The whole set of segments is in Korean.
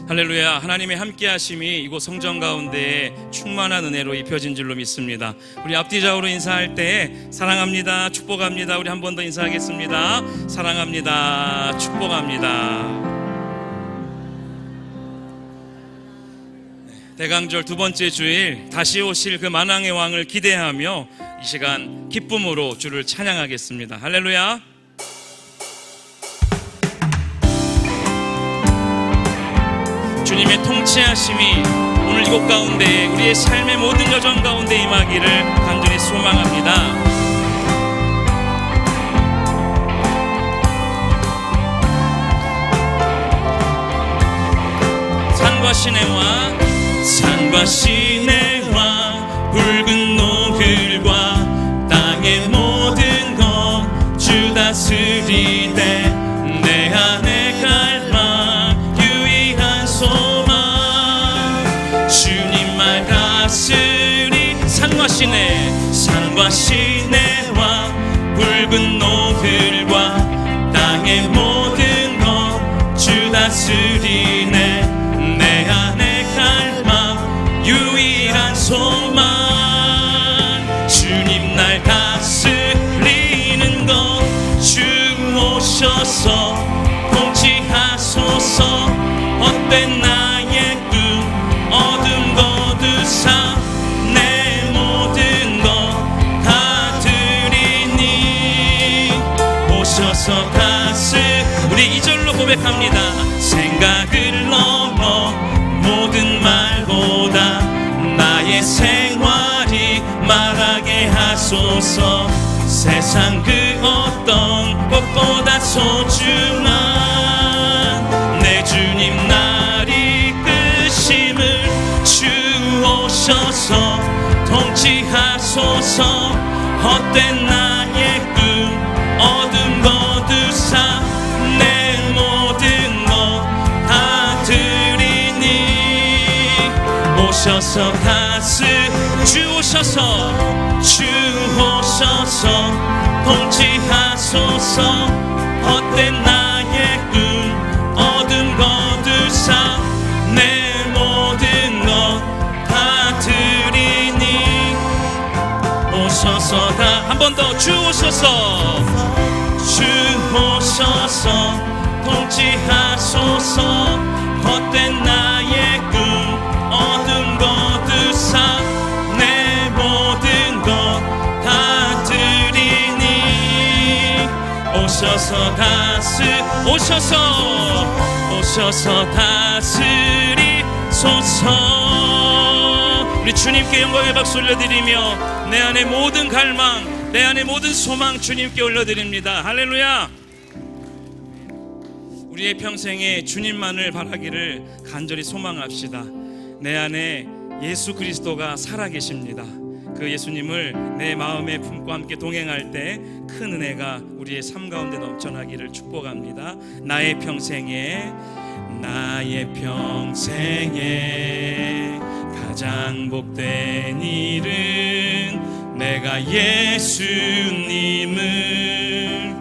할렐루야. 하나님의 함께하심이 이곳 성전 가운데에 충만한 은혜로 입혀진 줄로 믿습니다. 우리 앞뒤적으로 인사할 때 사랑합니다, 축복합니다. 우리 한 번 더 인사하겠습니다. 사랑합니다, 축복합니다. 대강절 두 번째 주일, 다시 오실 그 만왕의 왕을 기대하며 이 시간 기쁨으로 주를 찬양하겠습니다. 할렐루야. 주님의 통치하심이 오늘 이곳 가운데 우리의 삶의 모든 여정 가운데 임하기를 간절히 소망합니다. 산과 시내와 붉은 노을과 땅의 모든 것 주 다스리되 내 안에 갈망 유일한 소망 주님 말 다스리 산과 시내와 붉은 노을과 땅의 모든 것 주 다스리네 내 안에 갈망 유일한 소망 주님 날 다스리는 것 주 오셔서 통치하소서 헛된 나의 꿈 어둠 거두사 내 모든 것 다 드리니 오셔서 우리 2절로 고백합니다. 생각을 넘어 모든 말보다 나의 생활이 말하게 하소서 세상 그 어떤 것보다 소중한 내 주님 날 이끄심을 주 오셔서 통치하소서 헛된 나의 꿈 어둠 거두사 내 모든 것 다 드리니 오셔서 주 오셔서 통치하소서 헛된 나의 꿈 어둠 거두사 내 모든 것 다 드리니 오셔서 한 번 더 주 오셔서 통치하소서 헛된 나의 꿈 어둠 거두사 내 모든 것 다 드리니 오셔서 다스리소서. 우리 주님께 영광의 박수 올려드리며 내 안의 모든 갈망 내 안의 모든 소망 주님께 올려드립니다. 할렐루야. 우리의 평생에 주님만을 바라기를 간절히 소망합시다. 내 안에 예수 그리스도가 살아계십니다. 그 예수님을 내 마음에 품고 함께 동행할 때 큰 은혜가 우리의 삶 가운데 넘쳐나기를 축복합니다. 나의 평생에 가장 복된 일은 내가 예수님을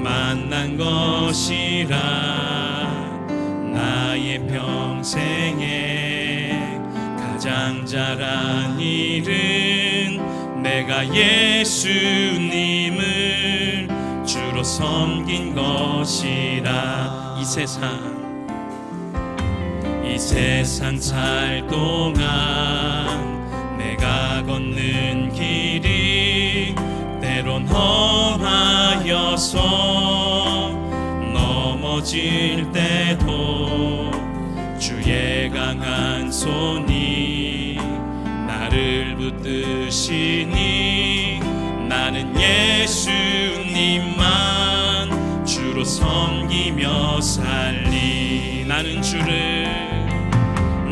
만난 것이라. 나의 평생에 가장 잘한 일은 내가 예수님을 주로 섬긴 것이라. 이 세상 살 동안 내가 걷는 길이 때론 험하여서 넘어질 때도 주의 강한 손이 나를 붙드시니 나는 예수님만 주로 섬기며 살리.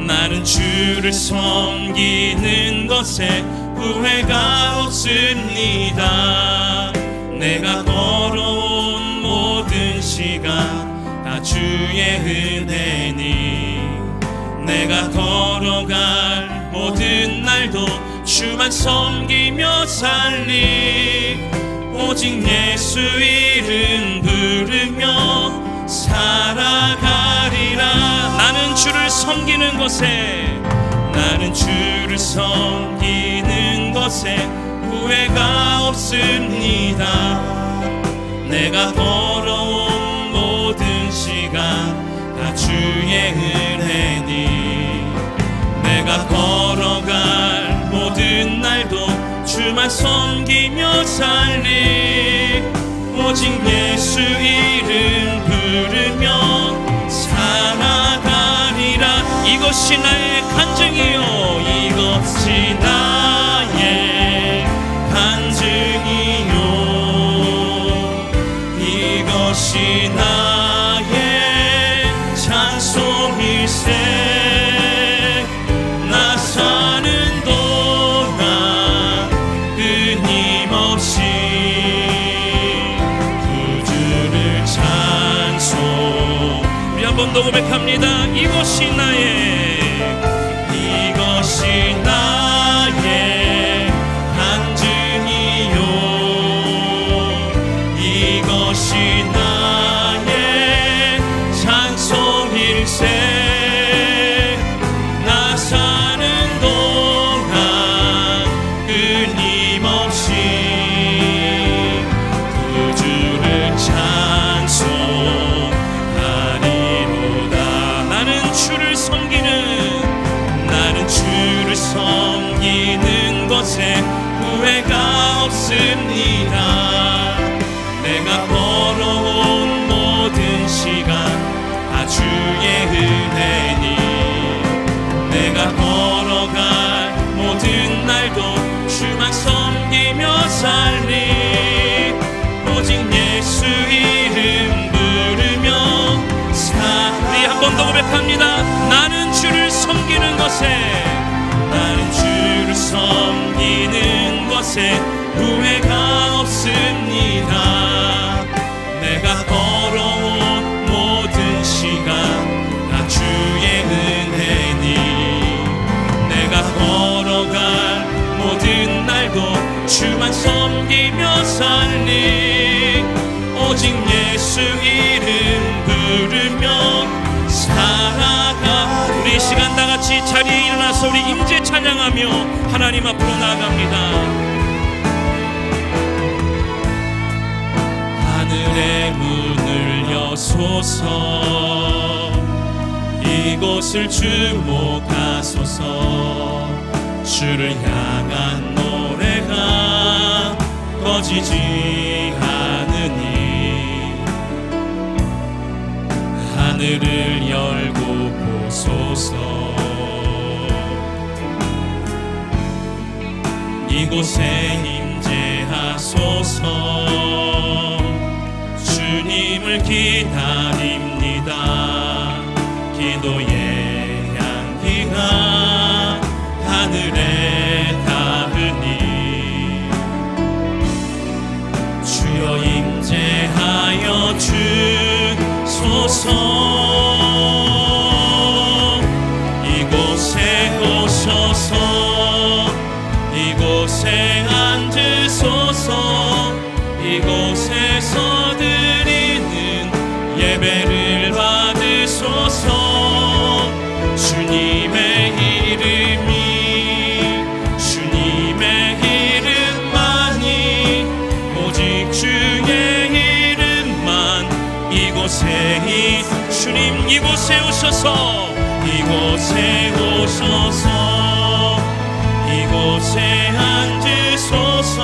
나는 주를 섬기는 것에 후회가 없습니다. 내가 걸어온 모든 시간 다 주의 은혜니 내가 걸어갈 모든 날도 주만 섬기며 살리. 오직 예수 이름 부르며 살아가리라. 나는 주를 섬기는 것에, 나는 주를 섬기는 것에 후회가 없습니다. 내가 걸어온 모든 시간 다 주의 은혜니, 내가 걸어갈 모든 날도 주만 섬기며 살리. 오직 예수 이름 부르며 살아가리라. 이것이 나의 간증이요, 이것이 나의 간증이요, 이것이 나의 찬송일세. 나 사는 동안 끊임없이 구주를 찬송. 우리 한 번 더 고백합니다. 이것이 나의, 이것이 나의 간증이요, 이것이 나의 찬송일세. 나 사는 동안 끊임없이 구주를 찬송하리로다. 나는 주를 섬기는 것에 후회가 없습니다. 내가 걸어온 모든 시간 다 주의 은혜니, 내가 걸어갈 모든 날도 주만 섬기며 살리. 오직 예수 이름 부르며 우리 한 번 더 고백합니다. 나는 주를 섬기는 것에, 나는 주를 섬기는 것에 후회가 없습니다. 내가 걸어온 모든 시간 다 주의 은혜니, 내가 걸어갈 모든 날도 주만 섬기며 살리. 오직 예수 이름 부르며 살아가. 우리 이 시간 다 같이 자리에 일어나서 우리 임재 찬양하며 하나님 앞으로 나아갑니다. 하늘의 문을 여소서, 이곳을 주목하소서. 주를 향한 노래가 꺼지지 않으니, 하늘을 열고 보소서. 이곳에 임재하소서. 주님을 기다립니다. 기도의 향기가 하늘에 닿으니, 주여 임재하여 주소서. 이곳에 오셔서 이곳에 앉으소서. 이곳에서 드리는 예배를 받으소서. 주님의 이름이, 주님의 이름만이, 오직 주의 이름만 이곳에 주님 이곳에 오셔서, 이곳에 오셔서 이곳에 앉으소서.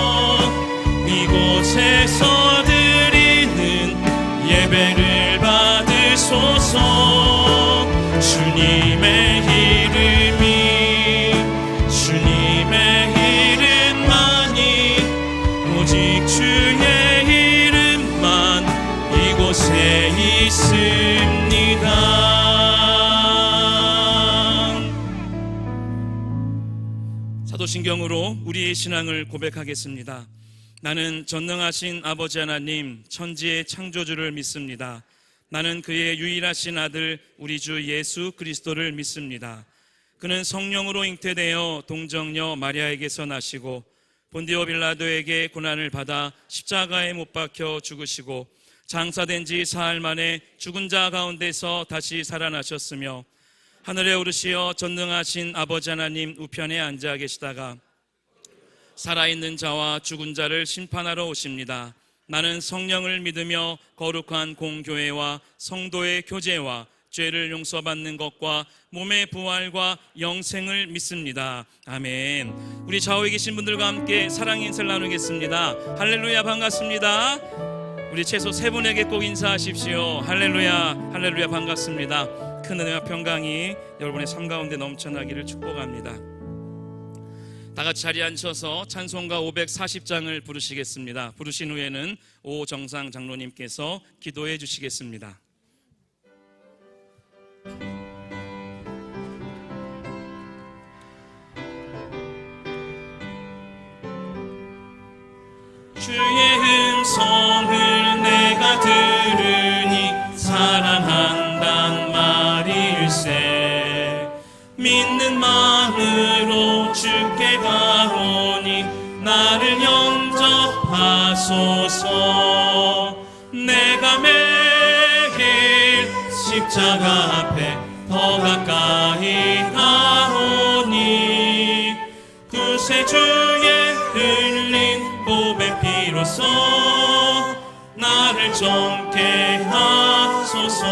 이곳에서 드리는 예배를 받으소서. 주님의 이름이, 주님의 이름만이, 오직 주의 이름만 이곳에 있습니다. 사도신경으로 우리의 신앙을 고백하겠습니다. 나는 전능하신 아버지 하나님, 천지의 창조주를 믿습니다. 나는 그의 유일하신 아들 우리 주 예수 그리스도를 믿습니다. 그는 성령으로 잉태되어 동정녀 마리아에게서 나시고 본디오 빌라도에게 고난을 받아 십자가에 못 박혀 죽으시고 장사된 지 사흘 만에 죽은 자 가운데서 다시 살아나셨으며 하늘에 오르시어 전능하신 아버지 하나님 우편에 앉아 계시다가 살아있는 자와 죽은 자를 심판하러 오십니다. 나는 성령을 믿으며 거룩한 공교회와 성도의 교제와 죄를 용서받는 것과 몸의 부활과 영생을 믿습니다. 아멘. 우리 좌우에 계신 분들과 함께 사랑의 인사를 나누겠습니다. 할렐루야, 반갑습니다. 우리 최소 3분에게 꼭 인사하십시오. 할렐루야, 할렐루야, 반갑습니다. 큰 은혜와 평강이 여러분의 삶 가운데 넘쳐나기를 축복합니다. 다 같이 자리에 앉혀서 찬송가 540장을 부르시겠습니다. 부르신 후에는 오정상 장로님께서 기도해 주시겠습니다. 주의 음성을 내가 들으니 사랑한단 말일세. 믿는 마음으로 주께 가오니 나를 영접하소서. 내가 매일 십자가 앞에 더 가까이 가오니 구세주의 흘린 보배 피로써 나를 정케 하소서.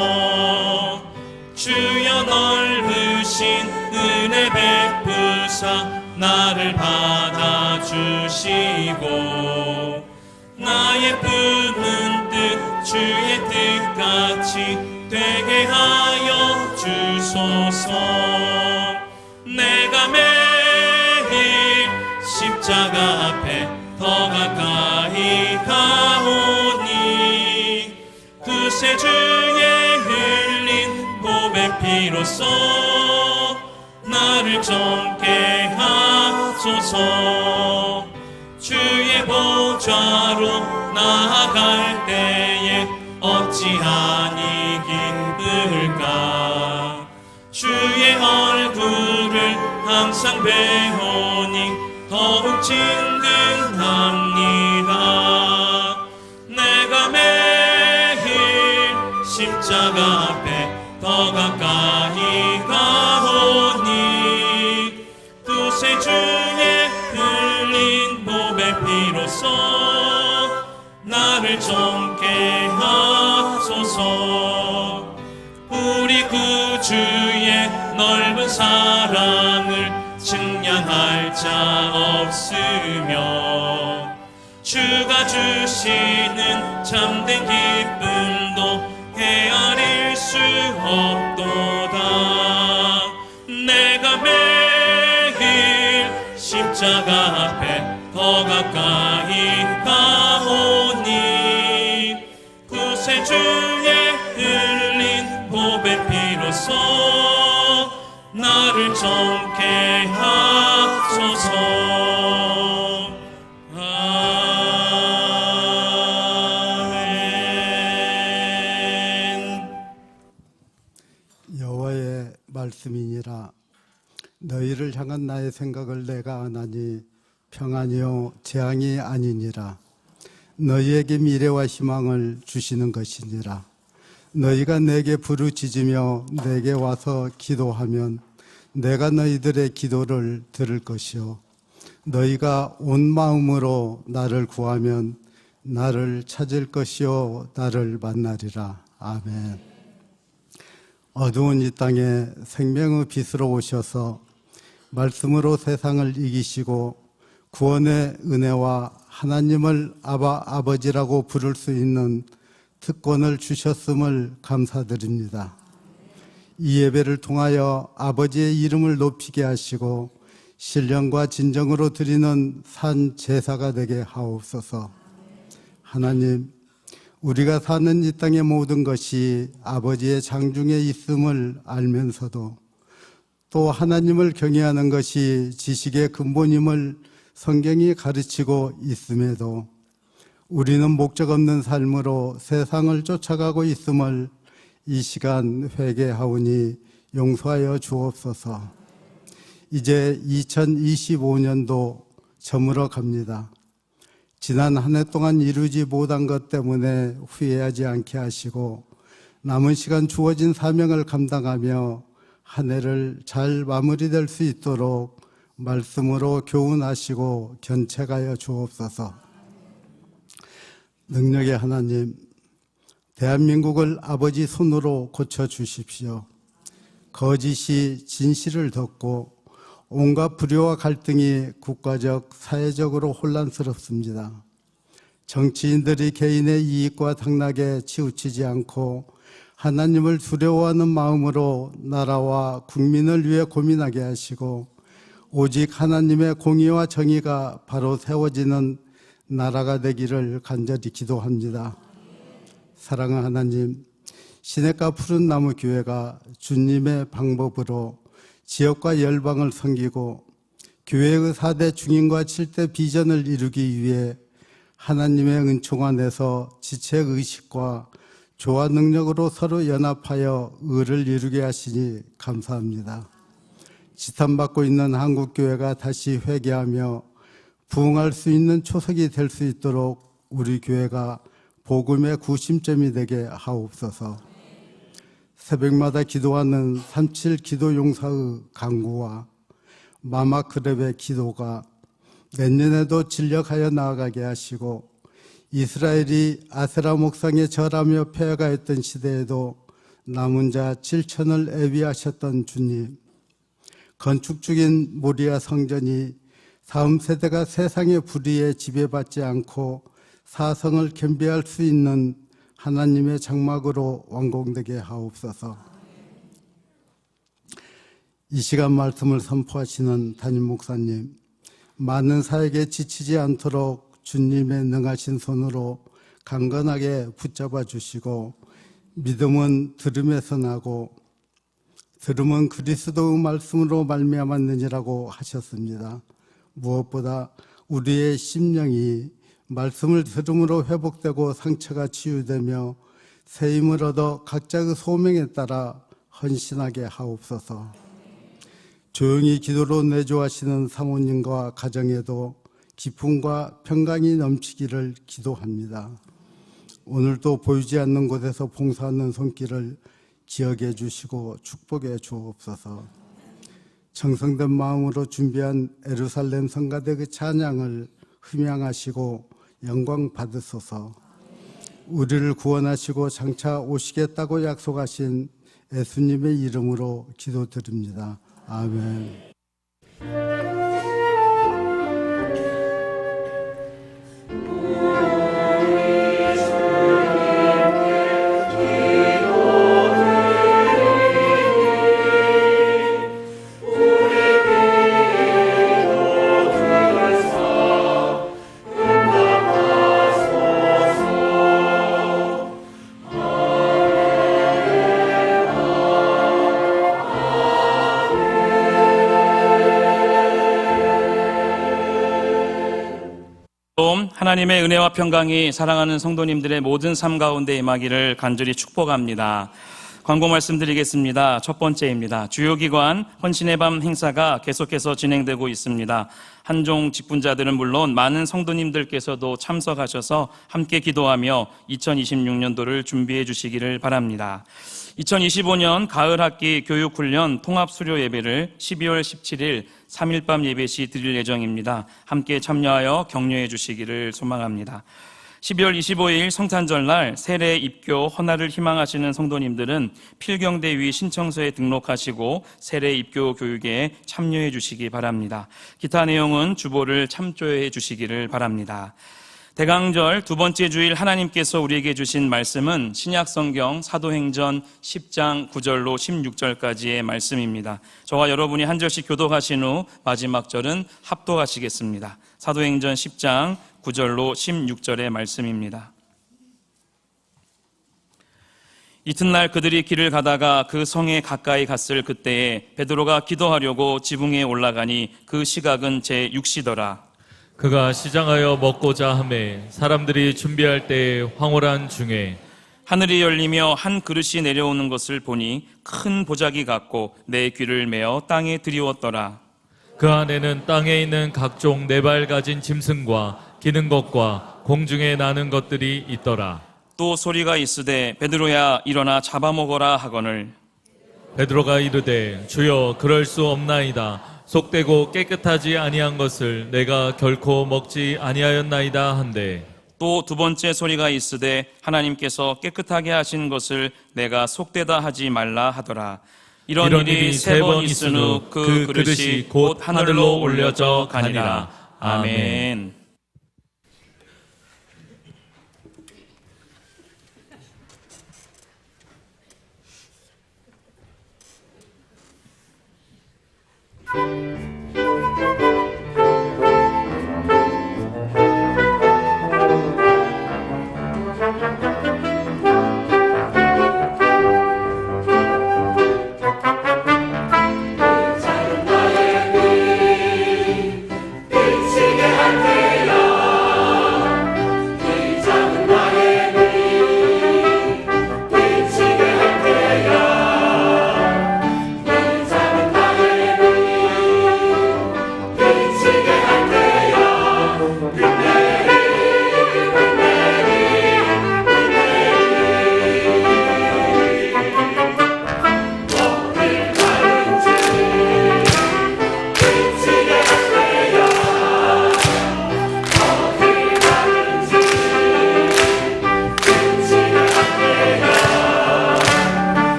주여 넓으신 은혜 베푸사 나를 받아주시고 나의 품은 뜻 주의 뜻같이 되게 하여 주소서. 내가 매일 십자가 앞에 더 가까이 가오니 구세주의 흘린 보배 피로써 나를 정케 하소서. 주의 보좌로 나아갈 때에 어찌하니 기쁠까. 주의 얼굴을 항상 배우니 더욱 진득합니다. 내가 매일 십자가 앞에 더 가까이 가오니 구세주의 흘린 보배 피로써 나를 정케 하소서. 우리 구주의 넓은 사랑을 측량할 자 없으며 주가 주시는 참된 기쁨도 헤아릴 수 없도다. 내가 매일 십자가 앞에 더 가까이 가오니 구세주의 흘린 보배 피로써 나를 정케 하소서. 아멘. 여호와의 말씀이니라. 너희를 향한 나의 생각을 내가 아나니 평안이요 재앙이 아니니라. 너희에게 미래와 희망을 주시는 것이니라. 너희가 내게 부르짖으며 내게 와서 기도하면 내가 너희들의 기도를 들을 것이요 너희가 온 마음으로 나를 구하면 나를 찾을 것이요 나를 만나리라. 아멘. 어두운 이 땅에 생명의 빛으로 오셔서 말씀으로 세상을 이기시고 구원의 은혜와 하나님을 아버지라고 부를 수 있는 특권을 주셨음을 감사드립니다. 이 예배를 통하여 아버지의 이름을 높이게 하시고 신령과 진정으로 드리는 산 제사가 되게 하옵소서. 하나님, 우리가 사는 이 땅의 모든 것이 아버지의 장중에 있음을 알면서도 또 하나님을 경외하는 것이 지식의 근본임을 성경이 가르치고 있음에도 우리는 목적 없는 삶으로 세상을 쫓아가고 있음을 이 시간 회개하오니 용서하여 주옵소서. 이제 2025년도 저물어 갑니다. 지난 한 해 동안 이루지 못한 것 때문에 후회하지 않게 하시고 남은 시간 주어진 사명을 감당하며 한 해를 잘 마무리될 수 있도록 말씀으로 교훈하시고 견책하여 주옵소서. 능력의 하나님, 대한민국을 아버지 손으로 고쳐주십시오. 거짓이 진실을 덮고 온갖 불효와 갈등이 국가적, 사회적으로 혼란스럽습니다. 정치인들이 개인의 이익과 당락에 치우치지 않고 하나님을 두려워하는 마음으로 나라와 국민을 위해 고민하게 하시고 오직 하나님의 공의와 정의가 바로 세워지는 나라가 되기를 간절히 기도합니다. 사랑하는 하나님, 시냇가 푸른 나무 교회가 주님의 방법으로 지역과 열방을 섬기고 교회의 4대 중인과 7대 비전을 이루기 위해 하나님의 은총 안에서 지체의식과 조화 능력으로 서로 연합하여 의를 이루게 하시니 감사합니다. 지탄받고 있는 한국교회가 다시 회개하며 부흥할 수 있는 초석이 될 수 있도록 우리 교회가 복음의 구심점이 되게 하옵소서. 새벽마다 기도하는 37 기도 용사의 강구와 마마크랩의 기도가 내년에도 진력하여 나아가게 하시고 이스라엘이 아세라 목상에 절하며 폐허가했던 시대에도 남은 자 7천을 애비하셨던 주님, 건축 중인 모리아 성전이 다음 세대가 세상의 불의에 지배받지 않고 사성을 겸비할 수 있는 하나님의 장막으로 완공되게 하옵소서. 이 시간 말씀을 선포하시는 담임 목사님, 많은 사역에 지치지 않도록 주님의 능하신 손으로 강건하게 붙잡아 주시고 믿음은 들음에서 나고 들음은 그리스도의 말씀으로 말미암았느니라고 하셨습니다. 무엇보다 우리의 심령이 말씀을 들음으로 회복되고 상처가 치유되며 새 힘을 얻어 각자의 소명에 따라 헌신하게 하옵소서. 조용히 기도로 내조하시는 사모님과 가정에도 기쁨과 평강이 넘치기를 기도합니다. 오늘도 보이지 않는 곳에서 봉사하는 손길을 기억해 주시고 축복해 주옵소서. 정성된 마음으로 준비한 예루살렘 성가대 찬양을 흠양하시고 영광 받으소서. 우리를 구원하시고 장차 오시겠다고 약속하신 예수님의 이름으로 기도드립니다. 아멘. 하나님의 은혜와 평강이 사랑하는 성도님들의 모든 삶 가운데 임하기를 간절히 축복합니다. 광고 말씀드리겠습니다. 첫 번째입니다. 주요기관 헌신의 밤 행사가 계속해서 진행되고 있습니다. 한종 직분자들은 물론 많은 성도님들께서도 참석하셔서 함께 기도하며 2026년도를 준비해 주시기를 바랍니다. 2025년 가을 학기 교육훈련 통합수료 예배를 12월 17일 3일 밤 예배 시 드릴 예정입니다. 함께 참여하여 격려해 주시기를 소망합니다. 12월 25일 성탄절날 세례 입교 헌화를 희망하시는 성도님들은 필경대위 신청서에 등록하시고 세례 입교 교육에 참여해 주시기 바랍니다. 기타 내용은 주보를 참조해 주시기를 바랍니다. 대강절 두 번째 주일 하나님께서 우리에게 주신 말씀은 신약성경 사도행전 10장 9절로 16절까지의 말씀입니다. 저와 여러분이 한 절씩 교독하신 후 마지막 절은 합독하시겠습니다. 사도행전 10장 9절로 16절의 말씀입니다. 이튿날 그들이 길을 가다가 그 성에 가까이 갔을 그때에 베드로가 기도하려고 지붕에 올라가니 그 시각은 제6시더라. 그가 시장하여 먹고자 하매 사람들이 준비할 때에 황홀한 중에 하늘이 열리며 한 그릇이 내려오는 것을 보니 큰 보자기 같고 내 귀를 메어 땅에 들이웠더라. 그 안에는 땅에 있는 각종 네 발 가진 짐승과 기는 것과 공중에 나는 것들이 있더라. 또 소리가 있으되 베드로야 일어나 잡아먹어라 하거늘. 베드로가 이르되 주여 그럴 수 없나이다. 속되고 깨끗하지 아니한 것을 내가 결코 먹지 아니하였나이다 한데 또 두 번째 소리가 있으되 하나님께서 깨끗하게 하신 것을 내가 속되다 하지 말라 하더라. 이런 일이 세 번 있은 후 그 그릇이 곧 하늘로 올려져 가니라. 아멘.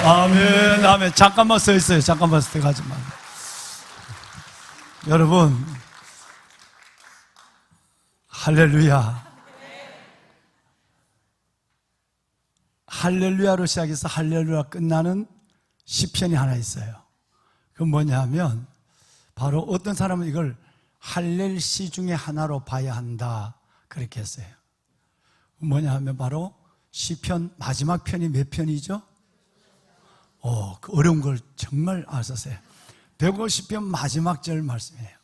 아멘, 아멘. 잠깐만 서 있어요. 잠깐만 서 가지 마. 여러분, 할렐루야. 할렐루야로 시작해서 할렐루야 끝나는 시편이 하나 있어요. 그건 뭐냐 하면 바로 어떤 사람은 이걸 할렐시 중에 하나로 봐야 한다 그렇게 했어요. 뭐냐 하면 바로 시편 마지막 편이 몇 편이죠? 그 어려운 걸 정말 아셨어요. 150편 마지막 절 말씀이에요.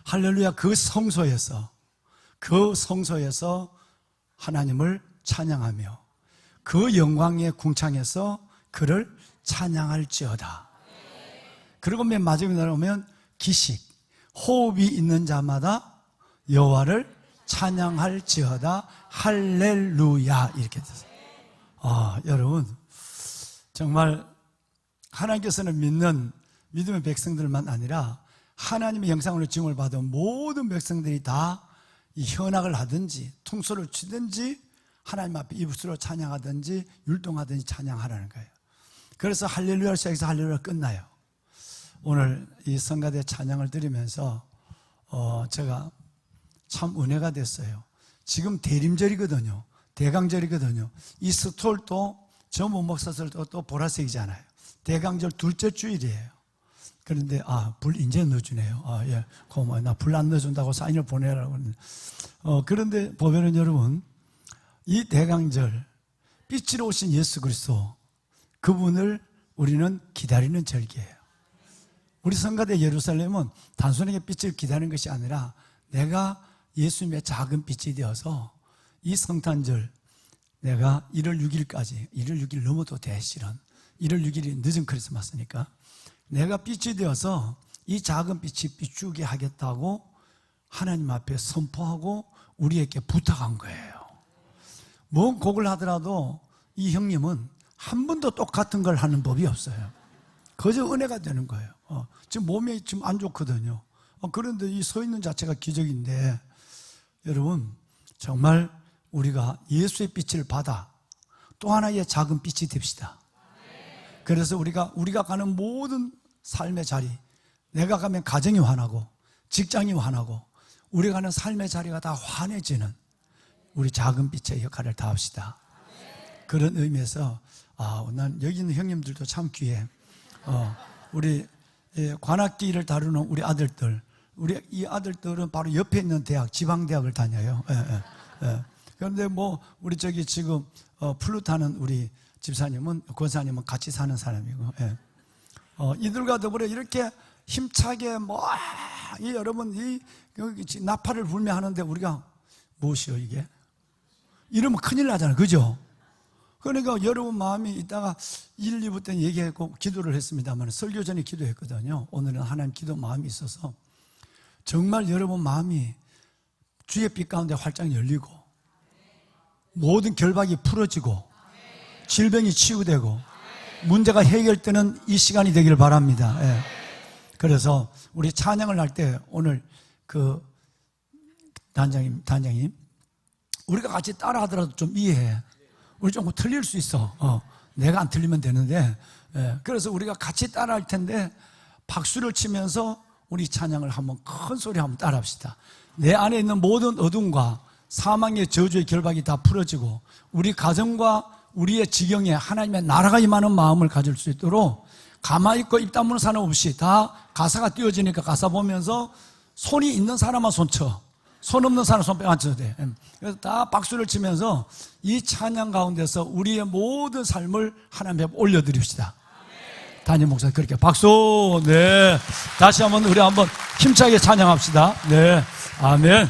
할렐루야. 그 성소에서 하나님을 찬양하며 그 영광의 궁창에서 그를 찬양할지어다. 그리고 맨 마지막에 나오면 기식, 호흡이 있는 자마다 여호와를 찬양할지어다. 할렐루야 이렇게 됐어요. 여러분 정말 하나님께서는 믿음의 백성들만 아니라 하나님의 형상으로 지음을 받은 모든 백성들이 다 이 현악을 하든지 통소를 치든지 하나님 앞에 입술로 찬양하든지 율동하든지 찬양하라는 거예요. 그래서 할렐루야를 시작해서 할렐루야 끝나요. 오늘 이 성가대 찬양을 들으면서 제가 참 은혜가 됐어요. 지금 대림절이거든요. 대강절이거든요. 이 스톨도 전무 목사설도 또 보라색이잖아요. 대강절 둘째 주일이에요. 그런데 불 이제 넣어주네요. 예, 고마워요. 나 불 안 넣어준다고 사인을 보내라고. 그런데 보면은 여러분 이 대강절 빛으로 오신 예수 그리스도 그분을 우리는 기다리는 절기예요. 우리 성가대 예루살렘은 단순하게 빛을 기다리는 것이 아니라 내가 예수님의 작은 빛이 되어서 이 성탄절 내가 1월 6일까지, 1월 6일 넘어도 돼, 실은. 1월 6일이 늦은 크리스마스니까. 내가 빛이 되어서 이 작은 빛이 비추게 하겠다고 하나님 앞에 선포하고 우리에게 부탁한 거예요. 뭔 곡을 하더라도 이 형님은 한 번도 똑같은 걸 하는 법이 없어요. 그저 은혜가 되는 거예요. 지금 몸이 지금 안 좋거든요. 그런데 이 서 있는 자체가 기적인데, 여러분, 정말 우리가 예수의 빛을 받아 또 하나의 작은 빛이 됩시다. 그래서 우리가 가는 모든 삶의 자리, 내가 가면 가정이 환하고 직장이 환하고 우리가 가는 삶의 자리가 다 환해지는 우리 작은 빛의 역할을 다합시다. 그런 의미에서 난 여기 있는 형님들도 참 귀해. 우리 관악기를 다루는 우리 아들들, 우리 이 아들들은 바로 옆에 있는 대학, 지방대학을 다녀요. 그런데 뭐 우리 저기 지금 플루트 하는 우리 집사님은, 권사님은 같이 사는 사람이고, 이들과 더불어 이렇게 힘차게 이 여러분 이 나팔을 불며 하는데 우리가 무엇이요 이게? 이러면 큰일 나잖아요, 그죠? 그러니까 여러분 마음이 이따가 1, 2부 때는 얘기했고 기도를 했습니다만 설교 전에 기도했거든요. 오늘은 하나님 기도 마음이 있어서 정말 여러분 마음이 주의 빛 가운데 활짝 열리고 모든 결박이 풀어지고 질병이 치유되고 문제가 해결되는 이 시간이 되기를 바랍니다. 그래서 우리 찬양을 할 때 오늘 그 단장님 우리가 같이 따라 하더라도 좀 이해해. 우리 조금 틀릴 수 있어. 내가 안 틀리면 되는데. 그래서 우리가 같이 따라 할 텐데 박수를 치면서 우리 찬양을 한번 큰 소리 한번 따라 합시다. 내 안에 있는 모든 어둠과 사망의 저주의 결박이 다 풀어지고 우리 가정과 우리의 지경에 하나님의 나라가 임하는 마음을 가질 수 있도록 가만히 있고 입 다무는 사람 없이 다 가사가 띄워지니까 가사 보면서 손이 있는 사람만 손쳐, 손 없는 사람 손 빼앗쳐도 돼. 그래서 다 박수를 치면서 이 찬양 가운데서 우리의 모든 삶을 하나님 앞에 올려드립시다. 담임 목사 그렇게 박수. 네, 다시 한번 우리 한번 힘차게 찬양합시다. 네, 아멘.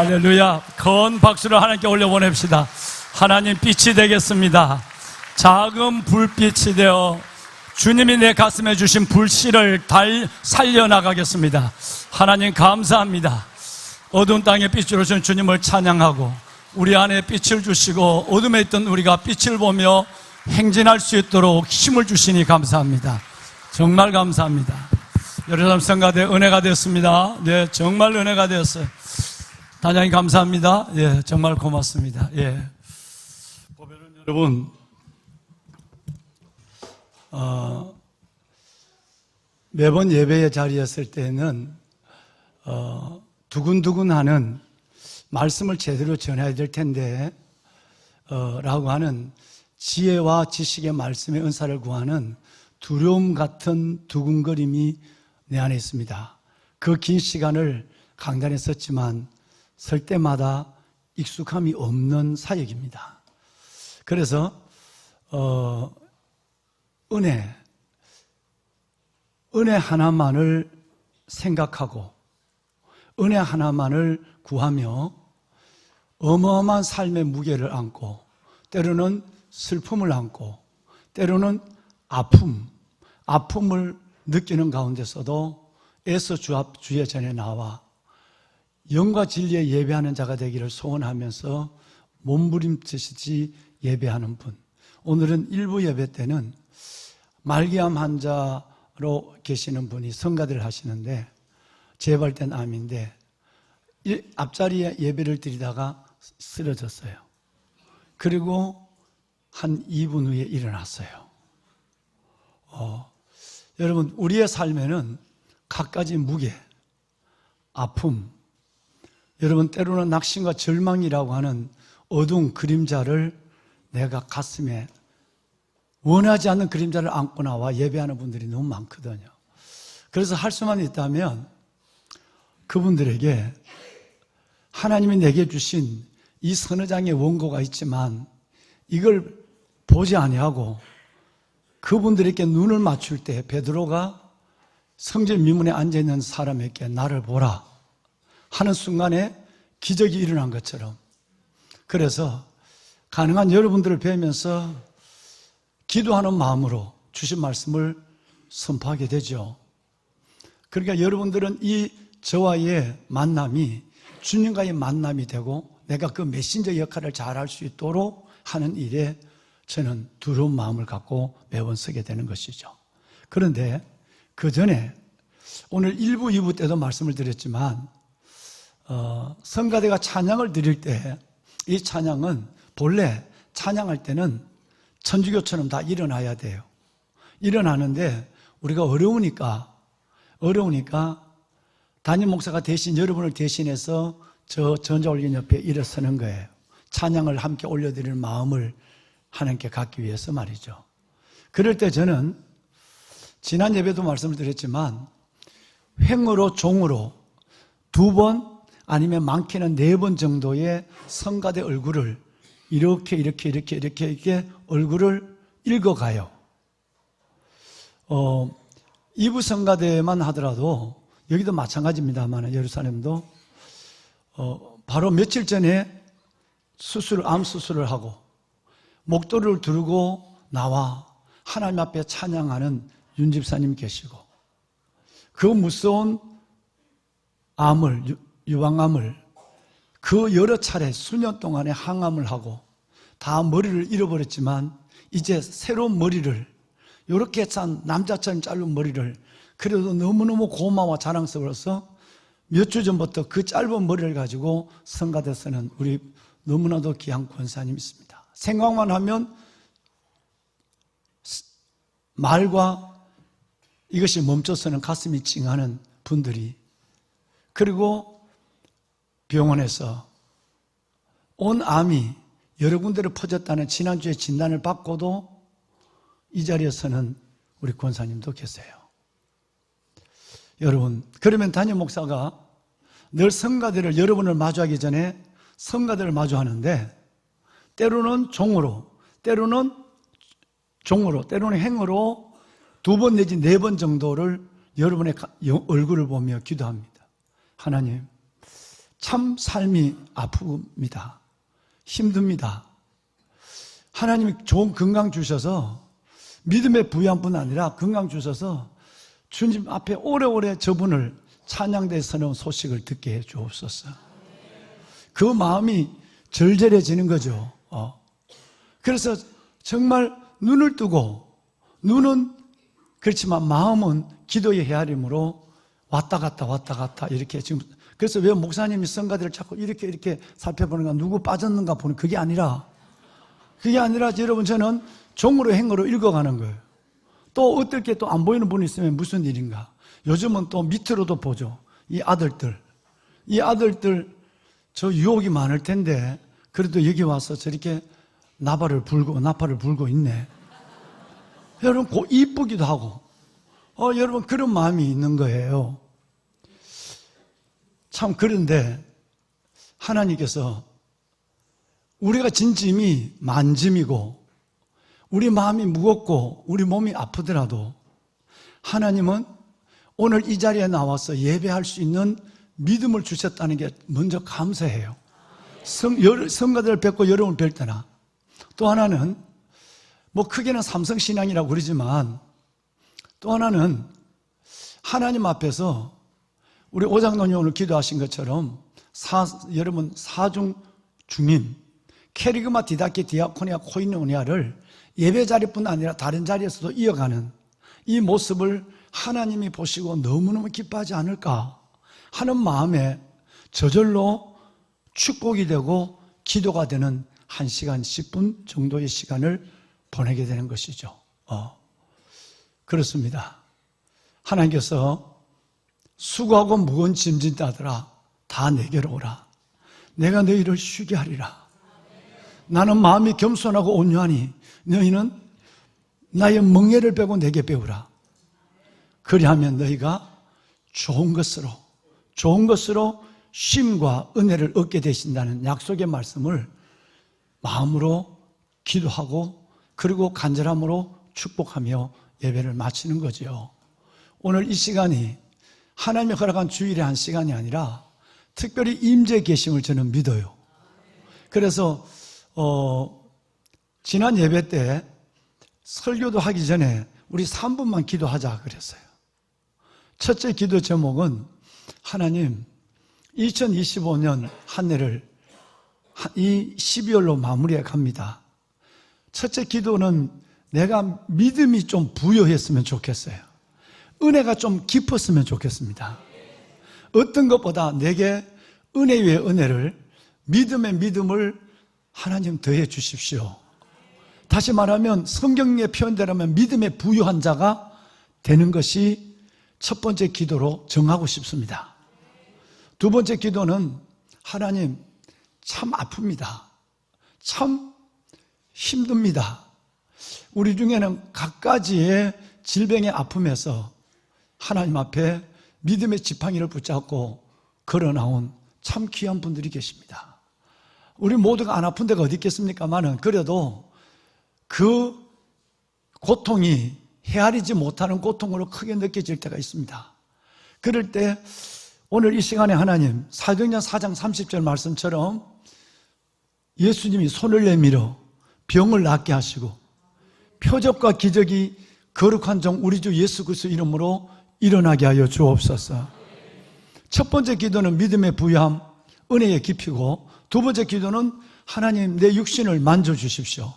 할렐루야. 큰 박수를 하나님께 올려보냅시다. 하나님 빛이 되겠습니다. 작은 불빛이 되어 주님이 내 가슴에 주신 불씨를 살려나가겠습니다. 하나님 감사합니다. 어두운 땅에 빛으로 주신 주님을 찬양하고 우리 안에 빛을 주시고 어둠에 있던 우리가 빛을 보며 행진할 수 있도록 힘을 주시니 감사합니다. 정말 감사합니다. 여러분 성가대 은혜가 되었습니다. 네, 정말 은혜가 되었어요. 단장님 감사합니다. 예, 정말 고맙습니다. 예. 보면은 여러분, 매번 예배의 자리였을 때는 두근두근하는 말씀을 제대로 전해야 될 텐데 라고 하는 지혜와 지식의 말씀의 은사를 구하는 두려움 같은 두근거림이 내 안에 있습니다. 그 긴 시간을 강단에 썼지만 설 때마다 익숙함이 없는 사역입니다. 그래서 은혜 하나만을 생각하고 은혜 하나만을 구하며 어마어마한 삶의 무게를 안고 때로는 슬픔을 안고 때로는 아픔을 느끼는 가운데서도 애써 주의 전에 나와 영과 진리에 예배하는 자가 되기를 소원하면서 몸부림치듯이 예배하는 분. 오늘은 일부 예배 때는 말기암 환자로 계시는 분이 성가대를 하시는데 재발된 암인데 앞자리에 예배를 드리다가 쓰러졌어요. 그리고 한 2분 후에 일어났어요. 여러분, 우리의 삶에는 갖가지 무게, 아픔, 여러분 때로는 낙심과 절망이라고 하는 어두운 그림자를 내가 가슴에 원하지 않는 그림자를 안고 나와 예배하는 분들이 너무 많거든요. 그래서 할 수만 있다면 그분들에게 하나님이 내게 주신 이 서너 장의 원고가 있지만 이걸 보지 아니하고 그분들에게 눈을 맞출 때 베드로가 성전 미문에 앉아있는 사람에게 나를 보라 하는 순간에 기적이 일어난 것처럼, 그래서 가능한 여러분들을 뵈면서 기도하는 마음으로 주신 말씀을 선포하게 되죠. 그러니까 여러분들은 이 저와의 만남이 주님과의 만남이 되고 내가 그 메신저 역할을 잘할 수 있도록 하는 일에 저는 두려운 마음을 갖고 매번 서게 되는 것이죠. 그런데 그 전에 오늘 1부, 2부 때도 말씀을 드렸지만 성가대가 찬양을 드릴 때 이 찬양은 본래 찬양할 때는 천주교처럼 다 일어나야 돼요. 일어나는데 우리가 어려우니까 담임 목사가 대신 여러분을 대신해서 저 전자올린 옆에 일어서는 거예요. 찬양을 함께 올려드리는 마음을 하나님께 갖기 위해서 말이죠. 그럴 때 저는 지난 예배도 말씀을 드렸지만 횡으로 종으로 2번 아니면 많게는 4번 정도의 성가대 얼굴을 이렇게 얼굴을 읽어가요. 2부 성가대만 하더라도 여기도 마찬가지입니다만 예루살렘도 바로 며칠 전에 암 수술을 하고 목도리를 들고 나와 하나님 앞에 찬양하는 윤 집사님 계시고 그 무서운 유방암을 그 여러 차례 수년 동안에 항암을 하고 다 머리를 잃어버렸지만 이제 새로운 머리를 이렇게 남자처럼 자른 머리를 그래도 너무너무 고마워 자랑스러워서 몇 주 전부터 그 짧은 머리를 가지고 성가대 쓰는 우리 너무나도 귀한 권사님이 있습니다. 생각만 하면 말과 이것이 멈춰서는 가슴이 찡하는 분들이, 그리고 병원에서 온 암이 여러 군데로 퍼졌다는 지난주에 진단을 받고도 이 자리에서는 우리 권사님도 계세요. 여러분, 그러면 담임 목사가 늘 성가대를 여러분을 마주하기 전에 성가대를 마주하는데 때로는 종으로, 때로는 행으로 2번 내지 4번 정도를 여러분의 얼굴을 보며 기도합니다. 하나님, 참 삶이 아픕니다. 힘듭니다. 하나님이 좋은 건강 주셔서 믿음의 부양뿐 아니라 건강 주셔서 주님 앞에 오래오래 저분을 찬양대에 서는 소식을 듣게 해 주옵소서. 그 마음이 절절해지는 거죠. 그래서 정말 눈을 뜨고, 눈은 그렇지만 마음은 기도의 헤아림으로 왔다 갔다 이렇게 지금. 그래서 왜 목사님이 성가대를 자꾸 이렇게 살펴보는가, 누구 빠졌는가 보는, 그게 아니라 여러분, 저는 종으로 행으로 읽어가는 거예요. 또 어떨 게 또 안 보이는 분이 있으면 무슨 일인가. 요즘은 또 밑으로도 보죠. 이 아들들 저 유혹이 많을 텐데 그래도 여기 와서 저렇게 나팔을 불고 있네. 여러분, 이쁘기도 하고, 여러분, 그런 마음이 있는 거예요. 참, 그런데 하나님께서 우리가 진 짐이 만짐이고 우리 마음이 무겁고 우리 몸이 아프더라도 하나님은 오늘 이 자리에 나와서 예배할 수 있는 믿음을 주셨다는 게 먼저 감사해요. 성가대를 뵙고 여러분을 뵐 때나, 또 하나는 뭐 크게는 삼성신앙이라고 그러지만, 또 하나는 하나님 앞에서 우리 오장로님 오늘 기도하신 것처럼 여러분 사중 중임 캐리그마 디다케 디아코니아 코이노니아를 예배 자리뿐 아니라 다른 자리에서도 이어가는 이 모습을 하나님이 보시고 너무너무 기뻐하지 않을까 하는 마음에 저절로 축복이 되고 기도가 되는 1시간 10분 정도의 시간을 보내게 되는 것이죠. 그렇습니다. 하나님께서 수고하고 무거운 짐진 자들아 다 내게로 오라. 내가 너희를 쉬게 하리라. 나는 마음이 겸손하고 온유하니 너희는 나의 멍에를 빼고 내게 배우라. 그리하면 너희가 좋은 것으로 쉼과 은혜를 얻게 되신다는 약속의 말씀을 마음으로 기도하고, 그리고 간절함으로 축복하며 예배를 마치는 거죠. 오늘 이 시간이 하나님이 허락한 주일의 한 시간이 아니라 특별히 임재 계심을 저는 믿어요. 그래서 지난 예배 때 설교도 하기 전에 우리 3분만 기도하자 그랬어요. 첫째 기도 제목은, 하나님 2025년 한 해를 이 12월로 마무리해 갑니다. 첫째 기도는 내가 믿음이 좀 부여했으면 좋겠어요. 은혜가 좀 깊었으면 좋겠습니다. 어떤 것보다 내게 은혜 위에 은혜를, 믿음의 믿음을 하나님 더해 주십시오. 다시 말하면 성경의 표현대로면 믿음의 부유한 자가 되는 것이 첫 번째 기도로 정하고 싶습니다. 두 번째 기도는, 하나님 참 아픕니다. 참 힘듭니다. 우리 중에는 각가지의 질병의 아픔에서 하나님 앞에 믿음의 지팡이를 붙잡고 걸어 나온 참 귀한 분들이 계십니다. 우리 모두가 안 아픈 데가 어디 있겠습니까만은, 그래도 그 고통이 헤아리지 못하는 고통으로 크게 느껴질 때가 있습니다. 그럴 때 오늘 이 시간에 하나님 사도행전 4장 30절 말씀처럼 예수님이 손을 내밀어 병을 낫게 하시고 표적과 기적이 거룩한 종 우리 주 예수 그리스도 이름으로 일어나게 하여 주옵소서. 첫 번째 기도는 믿음의 부유함, 은혜의 깊이고, 두 번째 기도는 하나님 내 육신을 만져주십시오.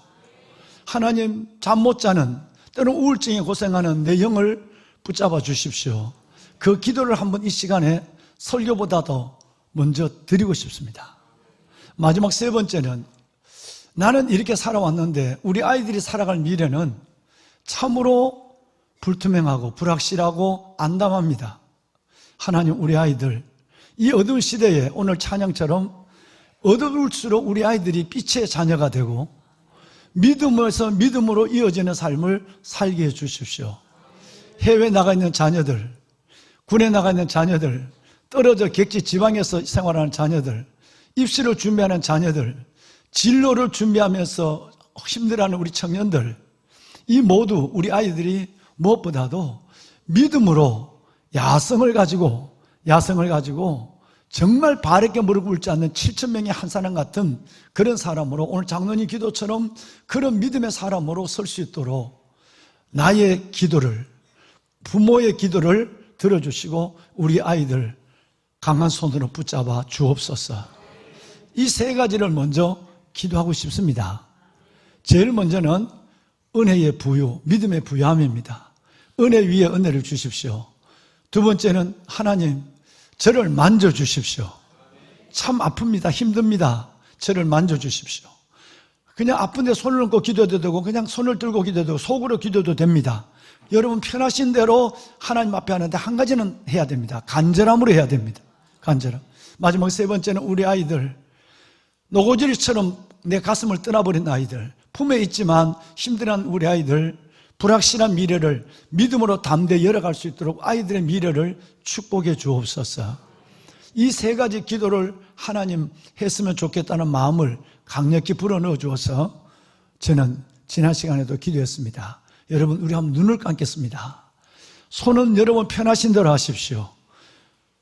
하나님 잠 못 자는, 때로는 우울증에 고생하는 내 영을 붙잡아 주십시오. 그 기도를 한번 이 시간에 설교보다도 먼저 드리고 싶습니다. 마지막 세 번째는, 나는 이렇게 살아왔는데 우리 아이들이 살아갈 미래는 참으로 불투명하고 불확실하고 안담합니다. 하나님, 우리 아이들 이 어두운 시대에 오늘 찬양처럼 어두울수록 우리 아이들이 빛의 자녀가 되고 믿음에서 믿음으로 이어지는 삶을 살게 해 주십시오. 해외에 나가 있는 자녀들, 군에 나가 있는 자녀들, 떨어져 객지 지방에서 생활하는 자녀들, 입시를 준비하는 자녀들, 진로를 준비하면서 힘들어하는 우리 청년들, 이 모두 우리 아이들이 무엇보다도 믿음으로 야성을 가지고 정말 바르게 무릎 꿇지 않는 7,000명의 한 사람 같은 그런 사람으로, 오늘 장로님 기도처럼 그런 믿음의 사람으로 설 수 있도록 나의 기도를, 부모의 기도를 들어주시고 우리 아이들 강한 손으로 붙잡아 주옵소서. 이 세 가지를 먼저 기도하고 싶습니다. 제일 먼저는 은혜의 부유, 믿음의 부유함입니다. 은혜 위에 은혜를 주십시오. 두 번째는 하나님, 저를 만져주십시오. 참 아픕니다. 힘듭니다. 저를 만져주십시오. 그냥 아픈데 손을 얹고 기도해도 되고, 그냥 손을 들고 기도해도 되고, 속으로 기도해도 됩니다. 여러분 편하신 대로 하나님 앞에 하는데 한 가지는 해야 됩니다. 간절함으로 해야 됩니다. 간절함. 마지막 세 번째는 우리 아이들, 노고지리처럼 내 가슴을 떠나버린 아이들, 품에 있지만 힘들어한 우리 아이들, 불확실한 미래를 믿음으로 담대히 열어갈 수 있도록 아이들의 미래를 축복해 주옵소서. 이 세 가지 기도를 하나님 했으면 좋겠다는 마음을 강력히 불어넣어 주어서 저는 지난 시간에도 기도했습니다. 여러분, 우리 한번 눈을 감겠습니다. 손은 여러분 편하신 대로 하십시오.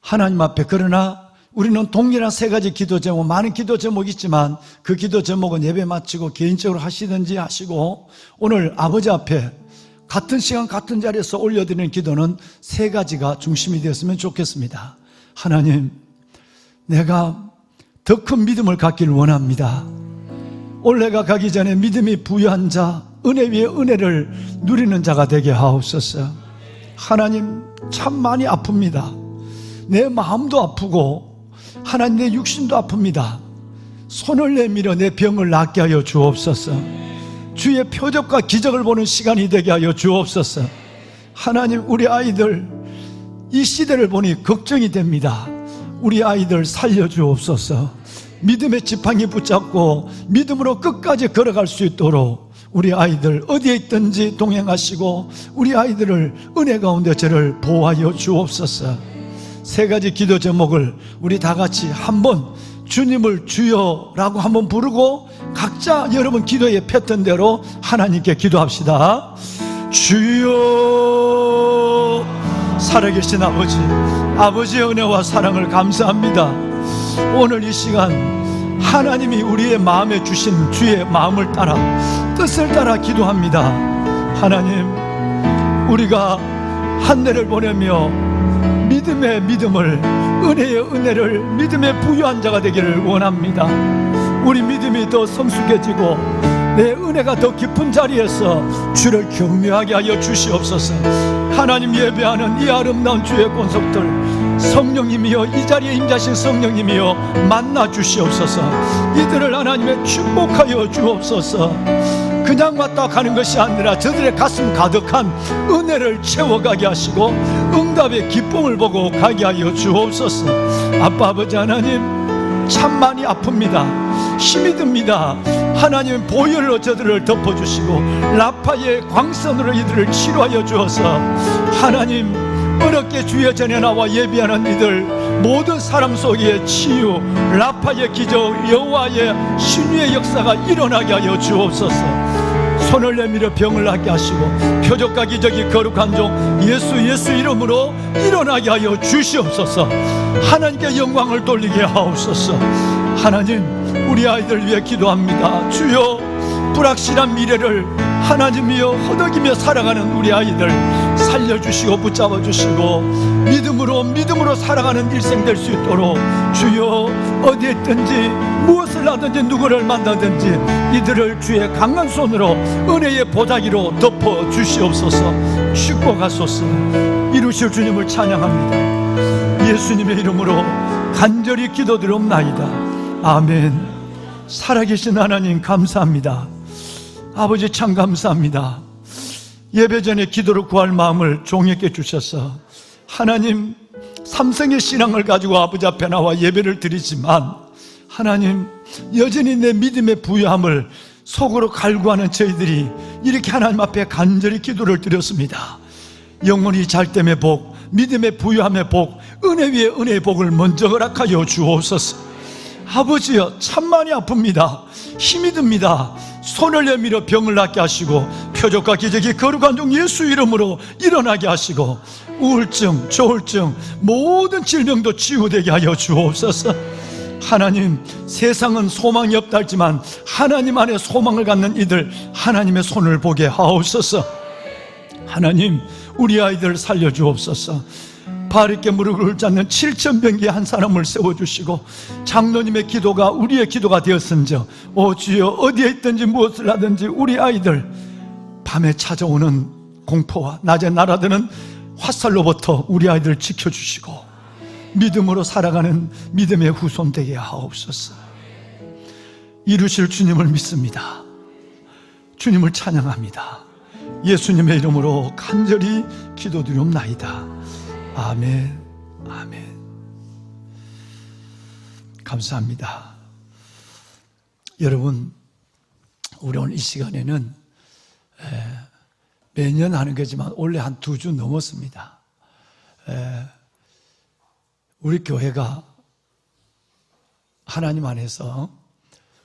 하나님 앞에. 그러나 우리는 동일한 세 가지 기도 제목, 많은 기도 제목이 있지만 그 기도 제목은 예배 마치고 개인적으로 하시든지 하시고, 오늘 아버지 앞에 같은 시간 같은 자리에서 올려드리는 기도는 세 가지가 중심이 되었으면 좋겠습니다. 하나님, 내가 더 큰 믿음을 갖기를 원합니다. 올해가 가기 전에 믿음이 부유한 자, 은혜 위에 은혜를 누리는 자가 되게 하옵소서. 하나님, 참 많이 아픕니다. 내 마음도 아프고 하나님, 내 육신도 아픕니다. 손을 내밀어 내 병을 낫게 하여 주옵소서. 주의 표적과 기적을 보는 시간이 되게 하여 주옵소서. 하나님, 우리 아이들 이 시대를 보니 걱정이 됩니다. 우리 아이들 살려주옵소서. 믿음의 지팡이 붙잡고 믿음으로 끝까지 걸어갈 수 있도록 우리 아이들 어디에 있든지 동행하시고 우리 아이들을 은혜 가운데 저를 보호하여 주옵소서. 세 가지 기도 제목을 우리 다 같이 한번 주님을 주여라고 한번 부르고 각자 여러분 기도의 패턴대로 하나님께 기도합시다. 주여, 살아계신 아버지, 아버지의 은혜와 사랑을 감사합니다. 오늘 이 시간 하나님이 우리의 마음에 주신 주의 마음을 따라, 뜻을 따라 기도합니다. 하나님, 우리가 한 해를 보내며 믿음의 믿음을, 은혜의 은혜를, 믿음의 부유한 자가 되기를 원합니다. 우리 믿음이 더 성숙해지고 내 은혜가 더 깊은 자리에서 주를 경외하게 하여 주시옵소서. 하나님, 예배하는 이 아름다운 주의 권속들 성령님이여, 이 자리에 임자신 성령님이여 만나 주시옵소서. 이들을 하나님의 축복하여 주옵소서. 그냥 왔다 가는 것이 아니라 저들의 가슴 가득한 은혜를 채워가게 하시고 응답의 기쁨을 보고 가게 하여 주옵소서. 아빠, 아버지 하나님, 참 많이 아픕니다. 힘이 듭니다. 하나님, 보혈로 저들을 덮어주시고 라파의 광선으로 이들을 치료하여 주어서 하나님, 어렵게 주의 전에 나와 예비하는 이들 모든 사람 속에 치유, 라파의 기적, 여호와의 신유의 역사가 일어나게 하여 주옵소서. 손을 내밀어 병을 낫게 하시고 표적과 기적이 거룩한 종 예수 이름으로 일어나게 하여 주시옵소서. 하나님께 영광을 돌리게 하옵소서. 하나님, 우리 아이들 위해 기도합니다. 주여, 불확실한 미래를 하나님이여 허덕이며 살아가는 우리 아이들 살려주시고 붙잡아주시고 믿음으로 살아가는 일생 될 수 있도록 주여, 어디에 있든지 무엇을 하든지 누구를 만나든지 이들을 주의 강한 손으로 은혜의 보자기로 덮어주시옵소서. 축복하소서. 이루실 주님을 찬양합니다. 예수님의 이름으로 간절히 기도드리옵나이다. 아멘. 살아계신 하나님, 감사합니다. 아버지, 참 감사합니다. 예배 전에 기도를 구할 마음을 종에게 주셔서 하나님, 삼성의 신앙을 가지고 아버지 앞에 나와 예배를 드리지만 하나님, 여전히 내 믿음의 부유함을 속으로 갈구하는 저희들이 이렇게 하나님 앞에 간절히 기도를 드렸습니다. 영원히 잘됨의 복, 믿음의 부유함의 복, 은혜 위에 은혜의 복을 먼저 허락하여 주옵소서. 아버지여, 참 많이 아픕니다. 힘이 듭니다. 손을 내밀어 병을 낫게 하시고 표적과 기적이 거룩한 종 예수 이름으로 일어나게 하시고 우울증, 조울증, 모든 질병도 치유되게 하여 주옵소서. 하나님, 세상은 소망이 없다 할지만 하나님 안에 소망을 갖는 이들 하나님의 손을 보게 하옵소서. 하나님, 우리 아이들 살려주옵소서. 바르게 무릎을 꿇지 않는 7,000병기의 한 사람을 세워주시고 장로님의 기도가 우리의 기도가 되었은저, 오 주여, 어디에 있든지 무엇을 하든지 우리 아이들 밤에 찾아오는 공포와 낮에 날아드는 화살로부터 우리 아이들 지켜주시고 믿음으로 살아가는 믿음의 후손 되게 하옵소서. 이루실 주님을 믿습니다. 주님을 찬양합니다. 예수님의 이름으로 간절히 기도드리옵나이다. 아멘, 아멘. 감사합니다. 여러분, 우리 오늘 이 시간에는 매년 하는 거지만 올해 한 2주 넘었습니다. 우리 교회가 하나님 안에서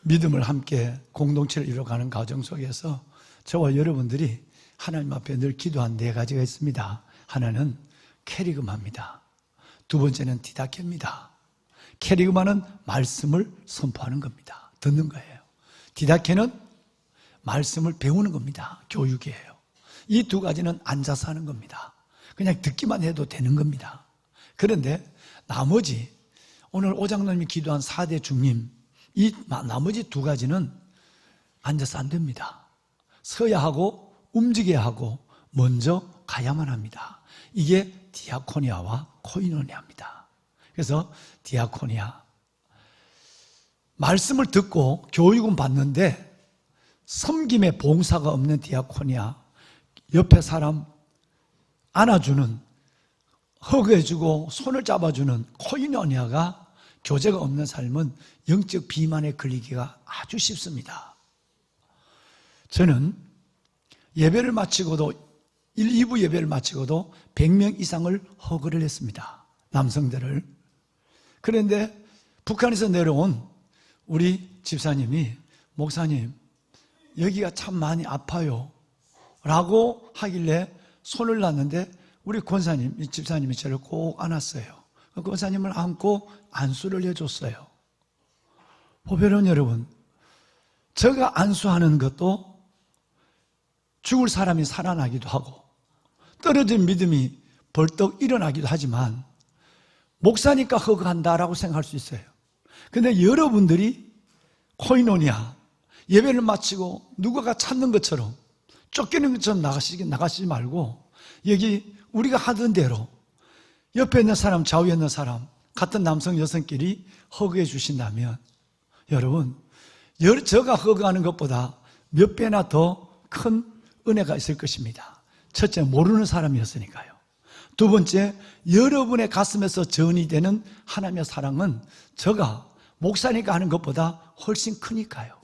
믿음을 함께 공동체를 이뤄가는 과정 속에서 저와 여러분들이 하나님 앞에 늘 기도한 4가지가 있습니다. 하나는 캐리그마입니다. 두 번째는 디다케입니다. 캐리그마는 말씀을 선포하는 겁니다. 듣는 거예요. 디다케는 말씀을 배우는 겁니다. 교육이에요. 이 2가지는 앉아서 하는 겁니다. 그냥 듣기만 해도 되는 겁니다. 그런데 나머지, 오늘 오장로님이 기도한 4대 중림, 이 나머지 2가지는 앉아서 안 됩니다. 서야 하고 움직여야 하고 먼저 가야만 합니다. 이게 디아코니아와 코이노니아입니다. 그래서 디아코니아, 말씀을 듣고 교육은 받는데 섬김의 봉사가 없는 디아코니아, 옆에 사람 안아주는, 허그해주고 손을 잡아주는 코이노니아가 교제가 없는 삶은 영적 비만에 걸리기가 아주 쉽습니다. 저는 예배를 마치고도 1, 2부 예배를 마치고도 100명 이상을 허그를 했습니다. 남성들을. 그런데 북한에서 내려온 우리 집사님이, 목사님, 여기가 참 많이 아파요 라고 하길래 손을 놨는데 우리 권사님, 이 집사님이 저를 꼭 안았어요. 권사님을 안고 안수를 해줬어요. 보배로운 여러분, 제가 안수하는 것도 죽을 사람이 살아나기도 하고 떨어진 믿음이 벌떡 일어나기도 하지만 목사니까 허그한다라고 생각할 수 있어요. 근데 여러분들이 코이노니아, 예배를 마치고 누가가 찾는 것처럼 쫓기는 것처럼 나가시지 말고 여기 우리가 하던 대로 옆에 있는 사람, 좌우에 있는 사람, 같은 남성, 여성끼리 허그해 주신다면 여러분, 저가 허그하는 것보다 몇 배나 더 큰 은혜가 있을 것입니다. 첫째, 모르는 사람이었으니까요. 두 번째, 여러분의 가슴에서 전이 되는 하나님의 사랑은 저가 목사니까 하는 것보다 훨씬 크니까요.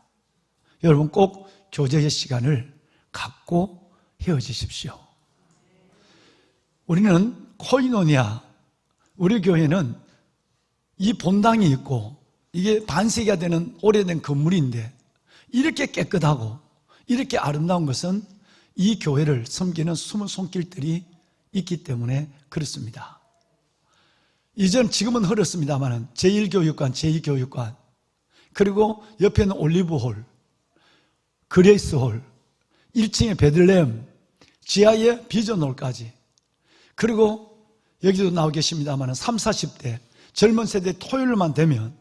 여러분 꼭 교제의 시간을 갖고 헤어지십시오. 우리는 코이노니아, 우리 교회는 이 본당이 있고 이게 반세기가 되는 오래된 건물인데 이렇게 깨끗하고 이렇게 아름다운 것은 이 교회를 섬기는 숨은 손길들이 있기 때문에 그렇습니다. 지금은 흐렸습니다만 제1교육관, 제2교육관, 그리고 옆에는 올리브홀, 그레이스홀, 1층에 베들레헴, 지하에 비전홀까지, 그리고 여기도 나오 계십니다만 30, 40대 젊은 세대 토요일만 되면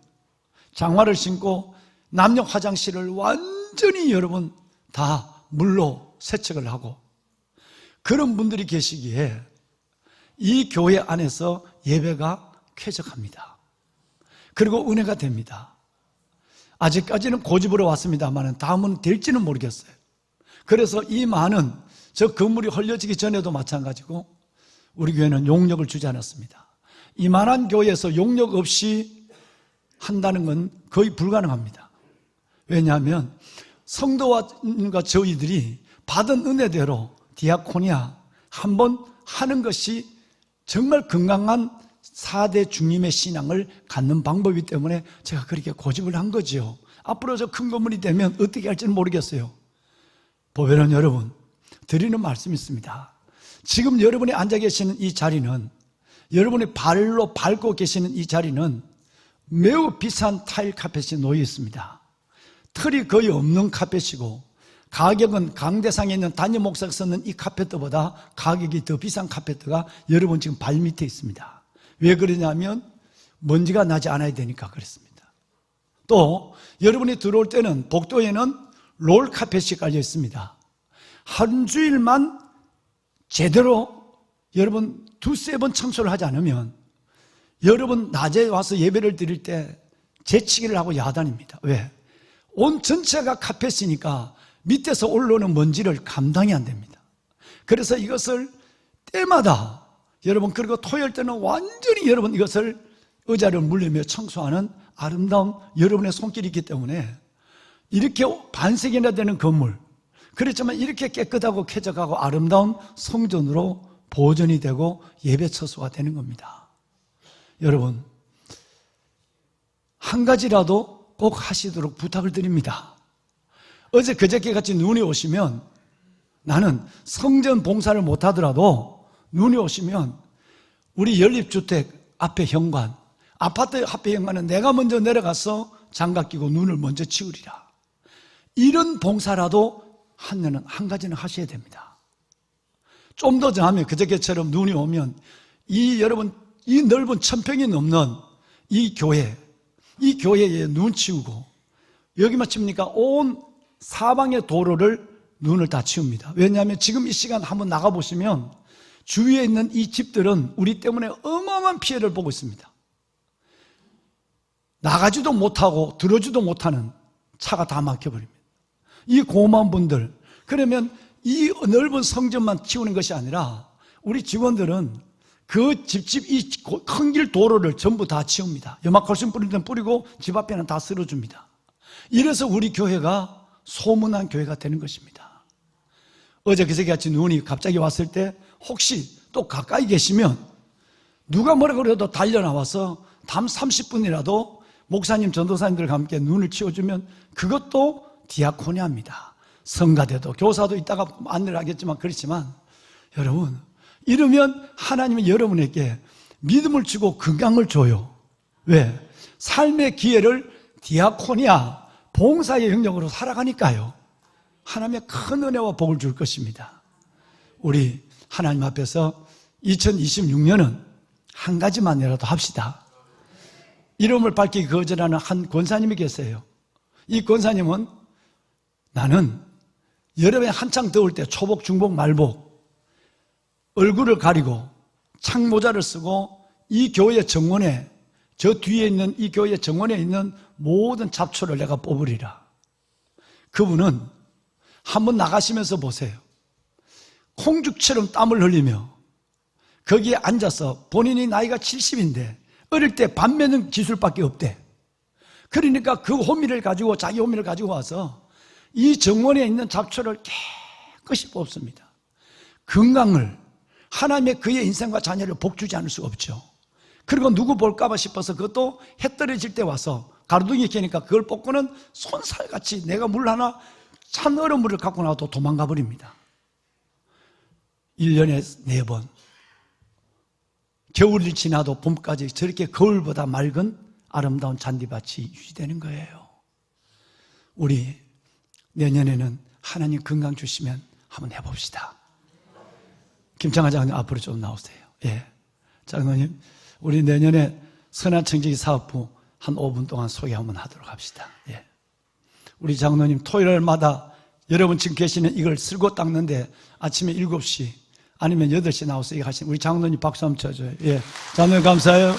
장화를 신고 남녀 화장실을 완전히 여러분 다 물로 세척을 하고 그런 분들이 계시기에 이 교회 안에서 예배가 쾌적합니다. 그리고 은혜가 됩니다. 아직까지는 고집으로 왔습니다만 다음은 될지는 모르겠어요. 그래서 이 많은 저 건물이 헐려지기 전에도 마찬가지고 우리 교회는 용역을 주지 않았습니다. 이만한 교회에서 용역 없이 한다는 건 거의 불가능합니다. 왜냐하면 성도와 저희들이 받은 은혜대로 디아코니아 한번 하는 것이 정말 건강한 4대 주님의 신앙을 갖는 방법이기 때문에 제가 그렇게 고집을 한 거지요. 앞으로 저 큰 건물이 되면 어떻게 할지는 모르겠어요. 보배는 여러분, 드리는 말씀이 있습니다. 지금 여러분이 앉아 계시는 이 자리는, 여러분이 발로 밟고 계시는 이 자리는 매우 비싼 타일 카펫이 놓여 있습니다. 털이 거의 없는 카펫이고, 가격은 강대상에 있는 담임 목사가 썼는 이 카펫보다 가격이 더 비싼 카펫가 여러분 지금 발 밑에 있습니다. 왜 그러냐면 먼지가 나지 않아야 되니까 그렇습니다. 또 여러분이 들어올 때는 복도에는 롤 카펫이 깔려 있습니다. 한 주일만 제대로 여러분 두세 번 청소를 하지 않으면 여러분 낮에 와서 예배를 드릴 때 재치기를 하고 야단입니다. 왜? 온 전체가 카펫이니까 밑에서 올라오는 먼지를 감당이 안 됩니다. 그래서 이것을 때마다 여러분, 그리고 토요일 때는 완전히 여러분 이것을 의자를 물리며 청소하는 아름다운 여러분의 손길이 있기 때문에 이렇게 반세기나 되는 건물, 그렇지만 이렇게 깨끗하고 쾌적하고 아름다운 성전으로 보존이 되고 예배 처소가 되는 겁니다. 여러분, 한 가지라도 꼭 하시도록 부탁을 드립니다. 어제 그저께 같이 눈이 오시면, 나는 성전 봉사를 못하더라도 눈이 오시면 우리 연립주택 앞에 현관, 아파트 앞에 현관은 내가 먼저 내려가서 장갑 끼고 눈을 먼저 치우리라. 이런 봉사라도 하면은 한 가지는 하셔야 됩니다. 좀 더 정하면 그저께처럼 눈이 오면 여러분 이 넓은 1000평이 넘는 이 교회에 눈 치우고, 여기만 치우니까 온 사방의 도로를 눈을 다 치웁니다. 왜냐하면 지금 이 시간 한번 나가보시면 주위에 있는 이 집들은 우리 때문에 어마어마한 피해를 보고 있습니다. 나가지도 못하고 들어오지도 못하는 차가 다 막혀버립니다. 이 고마운 분들, 그러면 이 넓은 성전만 치우는 것이 아니라 우리 직원들은 그 집집 이 큰 길 도로를 전부 다 치웁니다. 염화칼슘 뿌릴 땐 뿌리고 집 앞에는 다 쓸어줍니다. 이래서 우리 교회가 소문난 교회가 되는 것입니다. 어제 그저께 같이 눈이 갑자기 왔을 때 혹시 또 가까이 계시면 누가 뭐라 그래도 달려나와서 담 30분이라도 목사님, 전도사님들과 함께 눈을 치워주면 그것도 디아코니아입니다. 성가대도 교사도 이따가 안내를 하겠지만 그렇지만 여러분, 이러면 하나님은 여러분에게 믿음을 주고 건강을 줘요. 왜? 삶의 기회를 디아코니아, 봉사의 영역으로 살아가니까요. 하나님의 큰 은혜와 복을 줄 것입니다. 우리 하나님 앞에서 2026년은 한 가지만이라도 합시다. 이름을 밝히기 거절하는 한 권사님이 계세요. 이 권사님은 나는 여름에 한창 더울 때 초복, 중복, 말복 얼굴을 가리고 창모자를 쓰고 이 교회 정원에, 저 뒤에 있는 이 교회 정원에 있는 모든 잡초를 내가 뽑으리라. 그분은 한번 나가시면서 보세요. 콩죽처럼 땀을 흘리며 거기에 앉아서 본인이 나이가 70인데 어릴 때 밥 매는 기술밖에 없대. 그러니까 그 호미를 가지고, 자기 호미를 가지고 와서 이 정원에 있는 잡초를 깨끗이 뽑습니다. 건강을, 하나님의 그의 인생과 자녀를 복주지 않을 수가 없죠. 그리고 누구 볼까봐 싶어서 그것도 해 떨어질 때 와서 가로등이 켜니까 그걸 뽑고는 손살같이 내가 물 하나 찬 얼음물을 갖고 나와도 도망가 버립니다. 1년에 4번 겨울이 지나도 봄까지 저렇게 거울보다 맑은 아름다운 잔디밭이 유지되는 거예요. 우리 내년에는 하나님 건강 주시면 한번 해봅시다. 김창환 장로님 앞으로 좀 나오세요. 예, 장로님, 우리 내년에 선한청지기 사업부 한 5분 동안 소개 한번 하도록 합시다. 예. 우리 장로님 토요일마다 여러분 지금 계시는 이걸 쓸고 닦는데 아침에 7시 아니면 8시 나와서 이거 하시는 우리 장로님 박수 한번 쳐줘요. 예, 장로님 감사해요.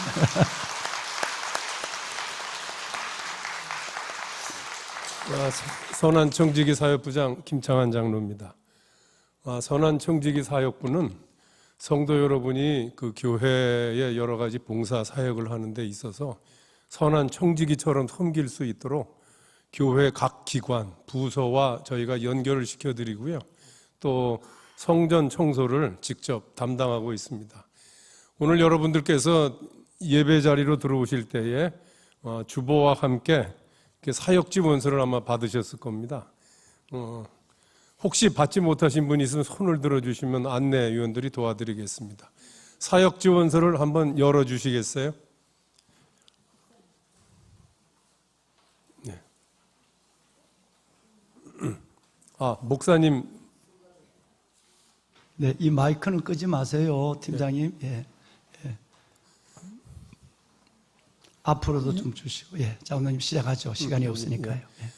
선한청지기 사역부장 김창환 장로입니다. 선한청지기 사역부는 성도 여러분이 그 교회의 여러 가지 봉사 사역을 하는 데 있어서 선한청지기처럼 섬길 수 있도록 교회 각 기관, 부서와 저희가 연결을 시켜드리고요. 또 성전 청소를 직접 담당하고 있습니다. 오늘 여러분들께서 예배 자리로 들어오실 때에 주보와 함께 이렇게 사역지 원서를 아마 받으셨을 겁니다. 혹시 받지 못하신 분이 있으면 손을 들어주시면 안내위원들이 도와드리겠습니다. 사역지 원서를 한번 열어주시겠어요? 네. 목사님. 네, 이 마이크는 끄지 마세요, 팀장님. 예. 예. 앞으로도 좀 주시고, 예. 장로님 시작하죠. 시간이 없으니까요. 예.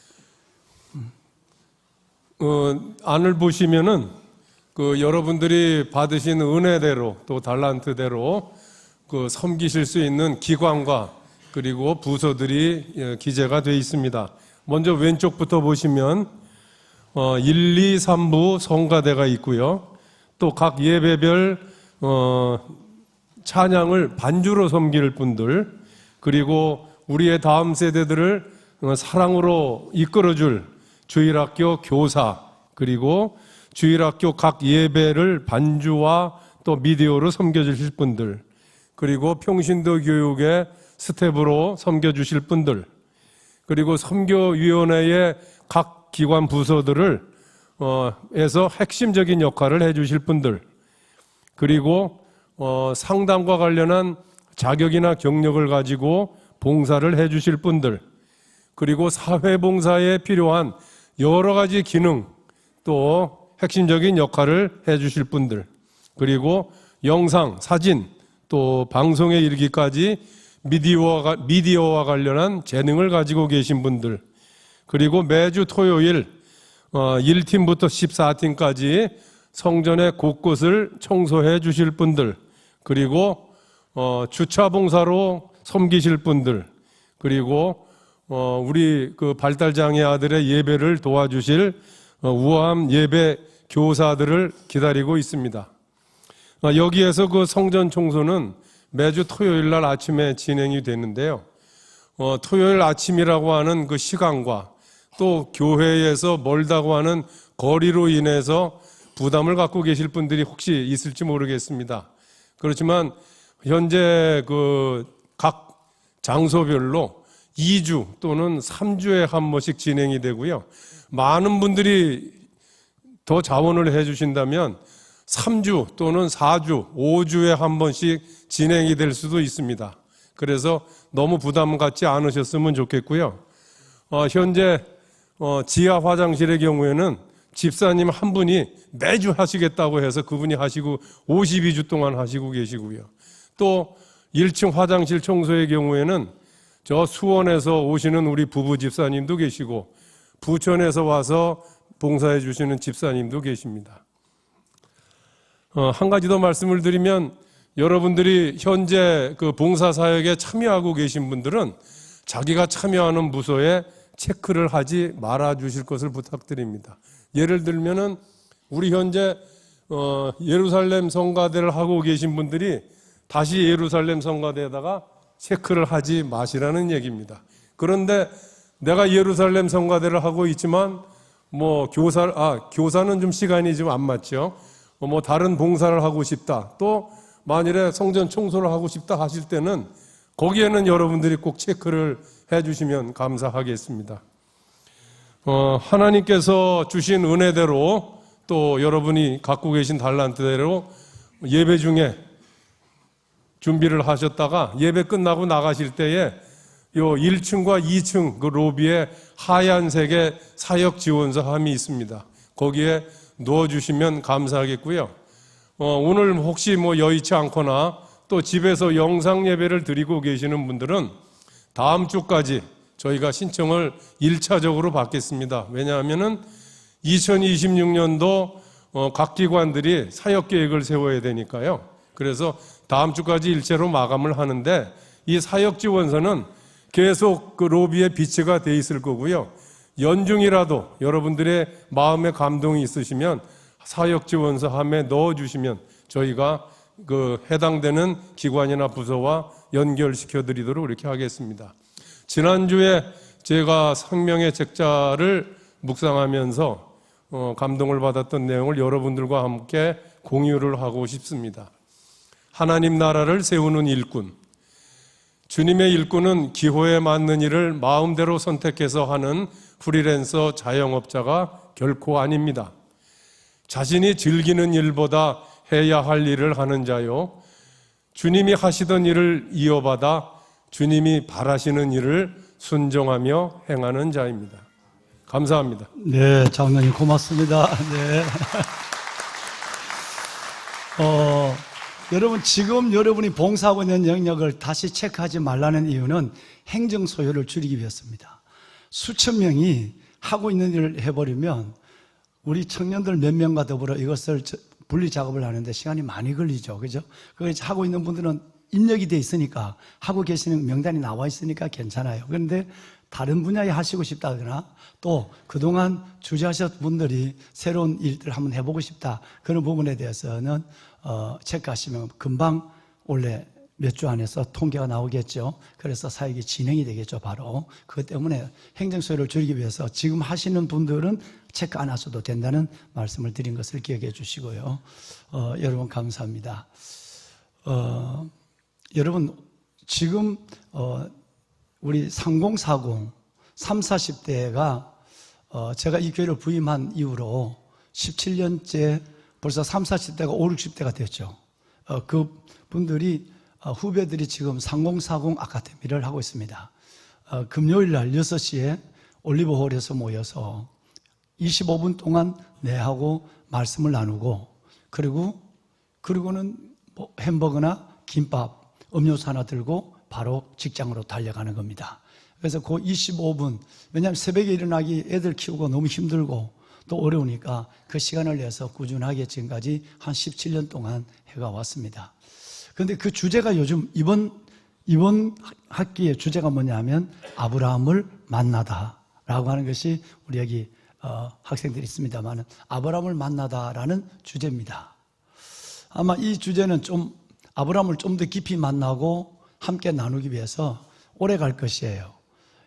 안을 보시면은 여러분들이 받으신 은혜대로 또 달란트대로 섬기실 수 있는 기관과 그리고 부서들이 기재가 되어 있습니다. 먼저 왼쪽부터 보시면 1, 2, 3부 성가대가 있고요. 또 각 예배별 찬양을 반주로 섬길 분들, 그리고 우리의 다음 세대들을 사랑으로 이끌어줄 주일학교 교사, 그리고 주일학교 각 예배를 반주와 또 미디어로 섬겨주실 분들, 그리고 평신도 교육의 스텝으로 섬겨주실 분들, 그리고 선교위원회의 각 기관 부서들을 에서 핵심적인 역할을 해주실 분들, 그리고 상담과 관련한 자격이나 경력을 가지고 봉사를 해주실 분들, 그리고 사회봉사에 필요한 여러 가지 기능, 또 핵심적인 역할을 해주실 분들, 그리고 영상, 사진, 또 방송에 이르기까지 미디어와 관련한 재능을 가지고 계신 분들, 그리고 매주 토요일 1팀부터 14팀까지 성전의 곳곳을 청소해 주실 분들, 그리고 주차 봉사로 섬기실 분들, 그리고 우리 발달장애 아들의 예배를 도와주실 우암 예배 교사들을 기다리고 있습니다. 여기에서 성전 청소는 매주 토요일 날 아침에 진행이 되는데요. 토요일 아침이라고 하는 그 시간과 또 교회에서 멀다고 하는 거리로 인해서 부담을 갖고 계실 분들이 혹시 있을지 모르겠습니다. 그렇지만 현재 각 장소별로 2주 또는 3주에 한 번씩 진행이 되고요. 많은 분들이 더 자원을 해 주신다면 3주 또는 4주, 5주에 한 번씩 진행이 될 수도 있습니다. 그래서 너무 부담 갖지 않으셨으면 좋겠고요. 현재 지하 화장실의 경우에는 집사님 한 분이 매주 하시겠다고 해서 그분이 하시고 52주 동안 하시고 계시고요. 또 1층 화장실 청소의 경우에는 저 수원에서 오시는 우리 부부 집사님도 계시고 부천에서 와서 봉사해 주시는 집사님도 계십니다. 한 가지 더 말씀을 드리면 여러분들이 현재 봉사 사역에 참여하고 계신 분들은 자기가 참여하는 부서에 체크를 하지 말아 주실 것을 부탁드립니다. 예를 들면은 우리 현재 예루살렘 성가대를 하고 계신 분들이 다시 예루살렘 성가대에다가 체크를 하지 마시라는 얘기입니다. 그런데 내가 예루살렘 성가대를 하고 있지만 교사는 좀 시간이 좀 안 맞죠. 다른 봉사를 하고 싶다. 또 만일에 성전 청소를 하고 싶다 하실 때는 거기에는 여러분들이 꼭 체크를 해 주시면 감사하겠습니다. 하나님께서 주신 은혜대로 또 여러분이 갖고 계신 달란트대로 예배 중에 준비를 하셨다가 예배 끝나고 나가실 때에 요 1층과 2층 그 로비에 하얀색의 사역 지원서 함이 있습니다. 거기에 넣어주시면 감사하겠고요. 오늘 혹시 여의치 않거나 또 집에서 영상 예배를 드리고 계시는 분들은 다음 주까지 저희가 신청을 1차적으로 받겠습니다. 왜냐하면은 2026년도 각 기관들이 사역 계획을 세워야 되니까요. 그래서 다음 주까지 일체로 마감을 하는데 이 사역 지원서는 계속 그 로비에 비치가 돼 있을 거고요. 연중이라도 여러분들의 마음에 감동이 있으시면 사역 지원서 함에 넣어주시면 저희가 해당되는 기관이나 부서와 연결시켜 드리도록 이렇게 하겠습니다. 지난주에 제가 생명의 책자를 묵상하면서 감동을 받았던 내용을 여러분들과 함께 공유를 하고 싶습니다. 하나님 나라를 세우는 일꾼. 주님의 일꾼은 기호에 맞는 일을 마음대로 선택해서 하는 프리랜서 자영업자가 결코 아닙니다. 자신이 즐기는 일보다 해야 할 일을 하는 자요, 주님이 하시던 일을 이어받아 주님이 바라시는 일을 순종하며 행하는 자입니다. 감사합니다. 네, 장로님 고맙습니다. 네. 여러분, 지금 여러분이 봉사하고 있는 영역을 다시 체크하지 말라는 이유는 행정 소요를 줄이기 위해서입니다. 수천 명이 하고 있는 일을 해버리면 우리 청년들 몇 명과 더불어 이것을 분리 작업을 하는데 시간이 많이 걸리죠. 그죠? 그걸 하고 있는 분들은 입력이 돼 있으니까, 하고 계시는 명단이 나와 있으니까 괜찮아요. 그런데 다른 분야에 하시고 싶다거나 또 그동안 주재하셨던 분들이 새로운 일들을 한번 해보고 싶다, 그런 부분에 대해서는 체크하시면 금방 원래 몇 주 안에서 통계가 나오겠죠. 그래서 사역이 진행이 되겠죠. 바로 그것 때문에 행정소요를 줄이기 위해서 지금 하시는 분들은 체크 안 하셔도 된다는 말씀을 드린 것을 기억해 주시고요. 여러분 감사합니다. 여러분 지금 우리 3040, 30, 40대가 제가 이 교회를 부임한 이후로 17년째 벌써 30, 40대가 5, 60대가 됐죠. 그 분들이 후배들이 지금 3040 아카데미를 하고 있습니다. 금요일 날 6시에 올리브홀에서 모여서 25분 동안 내하고 말씀을 나누고, 그리고는 뭐 햄버거나 김밥, 음료수 하나 들고 바로 직장으로 달려가는 겁니다. 그래서 그 25분, 왜냐하면 새벽에 일어나기 애들 키우고 너무 힘들고 또 어려우니까 그 시간을 내서 꾸준하게 지금까지 한 17년 동안 해가 왔습니다. 그런데 그 주제가 요즘 이번 학기의 주제가 뭐냐면 아브라함을 만나다라고 하는 것이 우리 여기 학생들이 있습니다만 아브라함을 만나다라는 주제입니다. 아마 이 주제는 좀 아브라함을 좀 더 깊이 만나고 함께 나누기 위해서 오래 갈 것이에요.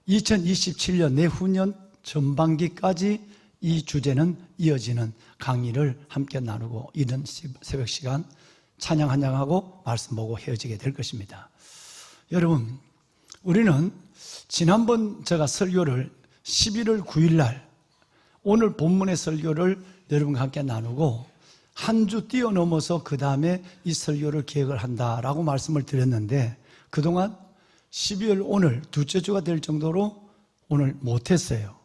2027년 내후년 전반기까지 이 주제는 이어지는 강의를 함께 나누고 이른 새벽 시간 찬양 한양하고 말씀 보고 헤어지게 될 것입니다. 여러분, 우리는 지난번 제가 설교를 11월 9일 날 오늘 본문의 설교를 여러분과 함께 나누고 한 주 뛰어넘어서 그 다음에 이 설교를 계획을 한다라고 말씀을 드렸는데 그동안 12월 오늘 둘째 주가 될 정도로 오늘 못했어요.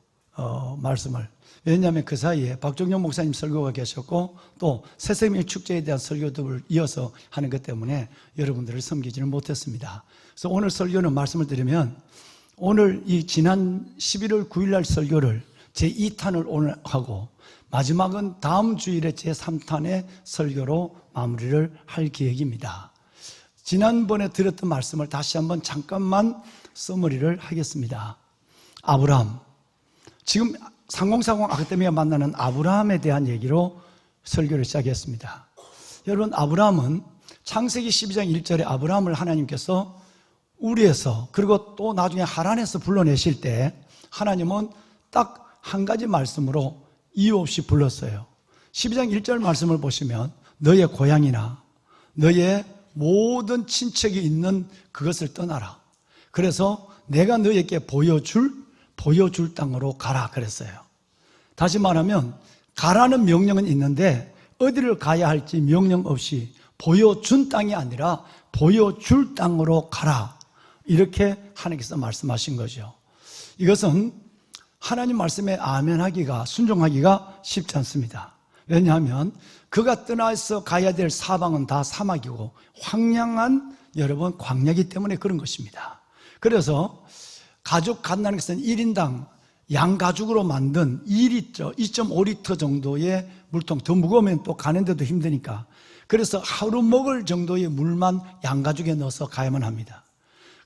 말씀을. 왜냐하면 그 사이에 박종영 목사님 설교가 계셨고 또 새생명 축제에 대한 설교들을 이어서 하는 것 때문에 여러분들을 섬기지는 못했습니다. 그래서 오늘 설교는 말씀을 드리면 오늘 이 지난 11월 9일 날 설교를 제2탄을 오늘 하고 마지막은 다음 주일에 제3탄의 설교로 마무리를 할 계획입니다. 지난번에 드렸던 말씀을 다시 한번 잠깐만 서머리를 하겠습니다. 아브라함, 지금 3040 아카데미가 만나는 아브라함에 대한 얘기로 설교를 시작했습니다. 여러분, 아브라함은 창세기 12장 1절에 아브라함을 하나님께서 우리에서 그리고 또 나중에 하란에서 불러내실 때 하나님은 딱 한 가지 말씀으로 이유 없이 불렀어요. 12장 1절 말씀을 보시면 너의 고향이나 너의 모든 친척이 있는 그것을 떠나라. 그래서 내가 너에게 보여줄 땅으로 가라 그랬어요. 다시 말하면 가라는 명령은 있는데 어디를 가야 할지 명령 없이 보여준 땅이 아니라 보여줄 땅으로 가라, 이렇게 하나님께서 말씀하신 거죠. 이것은 하나님 말씀에 아멘하기가, 순종하기가 쉽지 않습니다. 왜냐하면 그가 떠나서 가야 될 사방은 다 사막이고 황량한 여러분 광야이기 때문에 그런 것입니다. 그래서 가죽 갓나는 것은 1인당 양가죽으로 만든 2리터, 2.5리터 정도의 물통, 더 무거우면 또 가는데도 힘드니까 그래서 하루 먹을 정도의 물만 양가죽에 넣어서 가야만 합니다.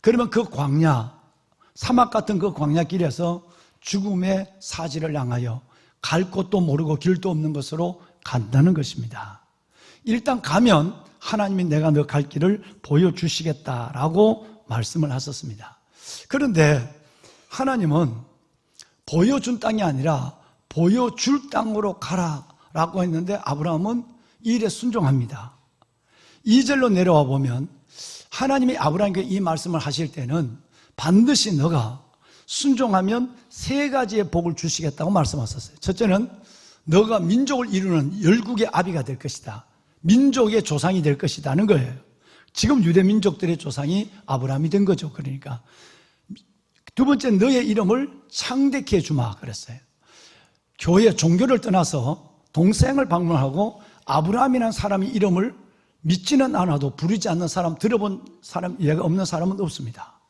그러면 그 광야, 사막 같은 그 광야길에서 죽음의 사지를 향하여 갈 곳도 모르고 길도 없는 것으로 간다는 것입니다. 일단 가면 하나님이 내가 너 갈 길을 보여주시겠다라고 말씀을 하셨습니다. 그런데 하나님은 보여준 땅이 아니라 보여줄 땅으로 가라라고 했는데 아브라함은 이 일에 순종합니다. 2절로 내려와 보면 하나님이 아브라함에게 이 말씀을 하실 때는 반드시 너가 순종하면 3가지의 복을 주시겠다고 말씀하셨어요. 첫째는 너가 민족을 이루는 열국의 아비가 될 것이다. 민족의 조상이 될 것이다 하는 거예요. 지금 유대 민족들의 조상이 아브라함이 된 거죠. 그러니까 두 번째, 너의 이름을 창대케 해주마 그랬어요. 교회 종교를 떠나서 동생을 방문하고 아브라함이라는 사람의 이름을 믿지는 않아도 부르지 않는 사람, 들어본 사람, 이해가 없는 사람은 없습니다.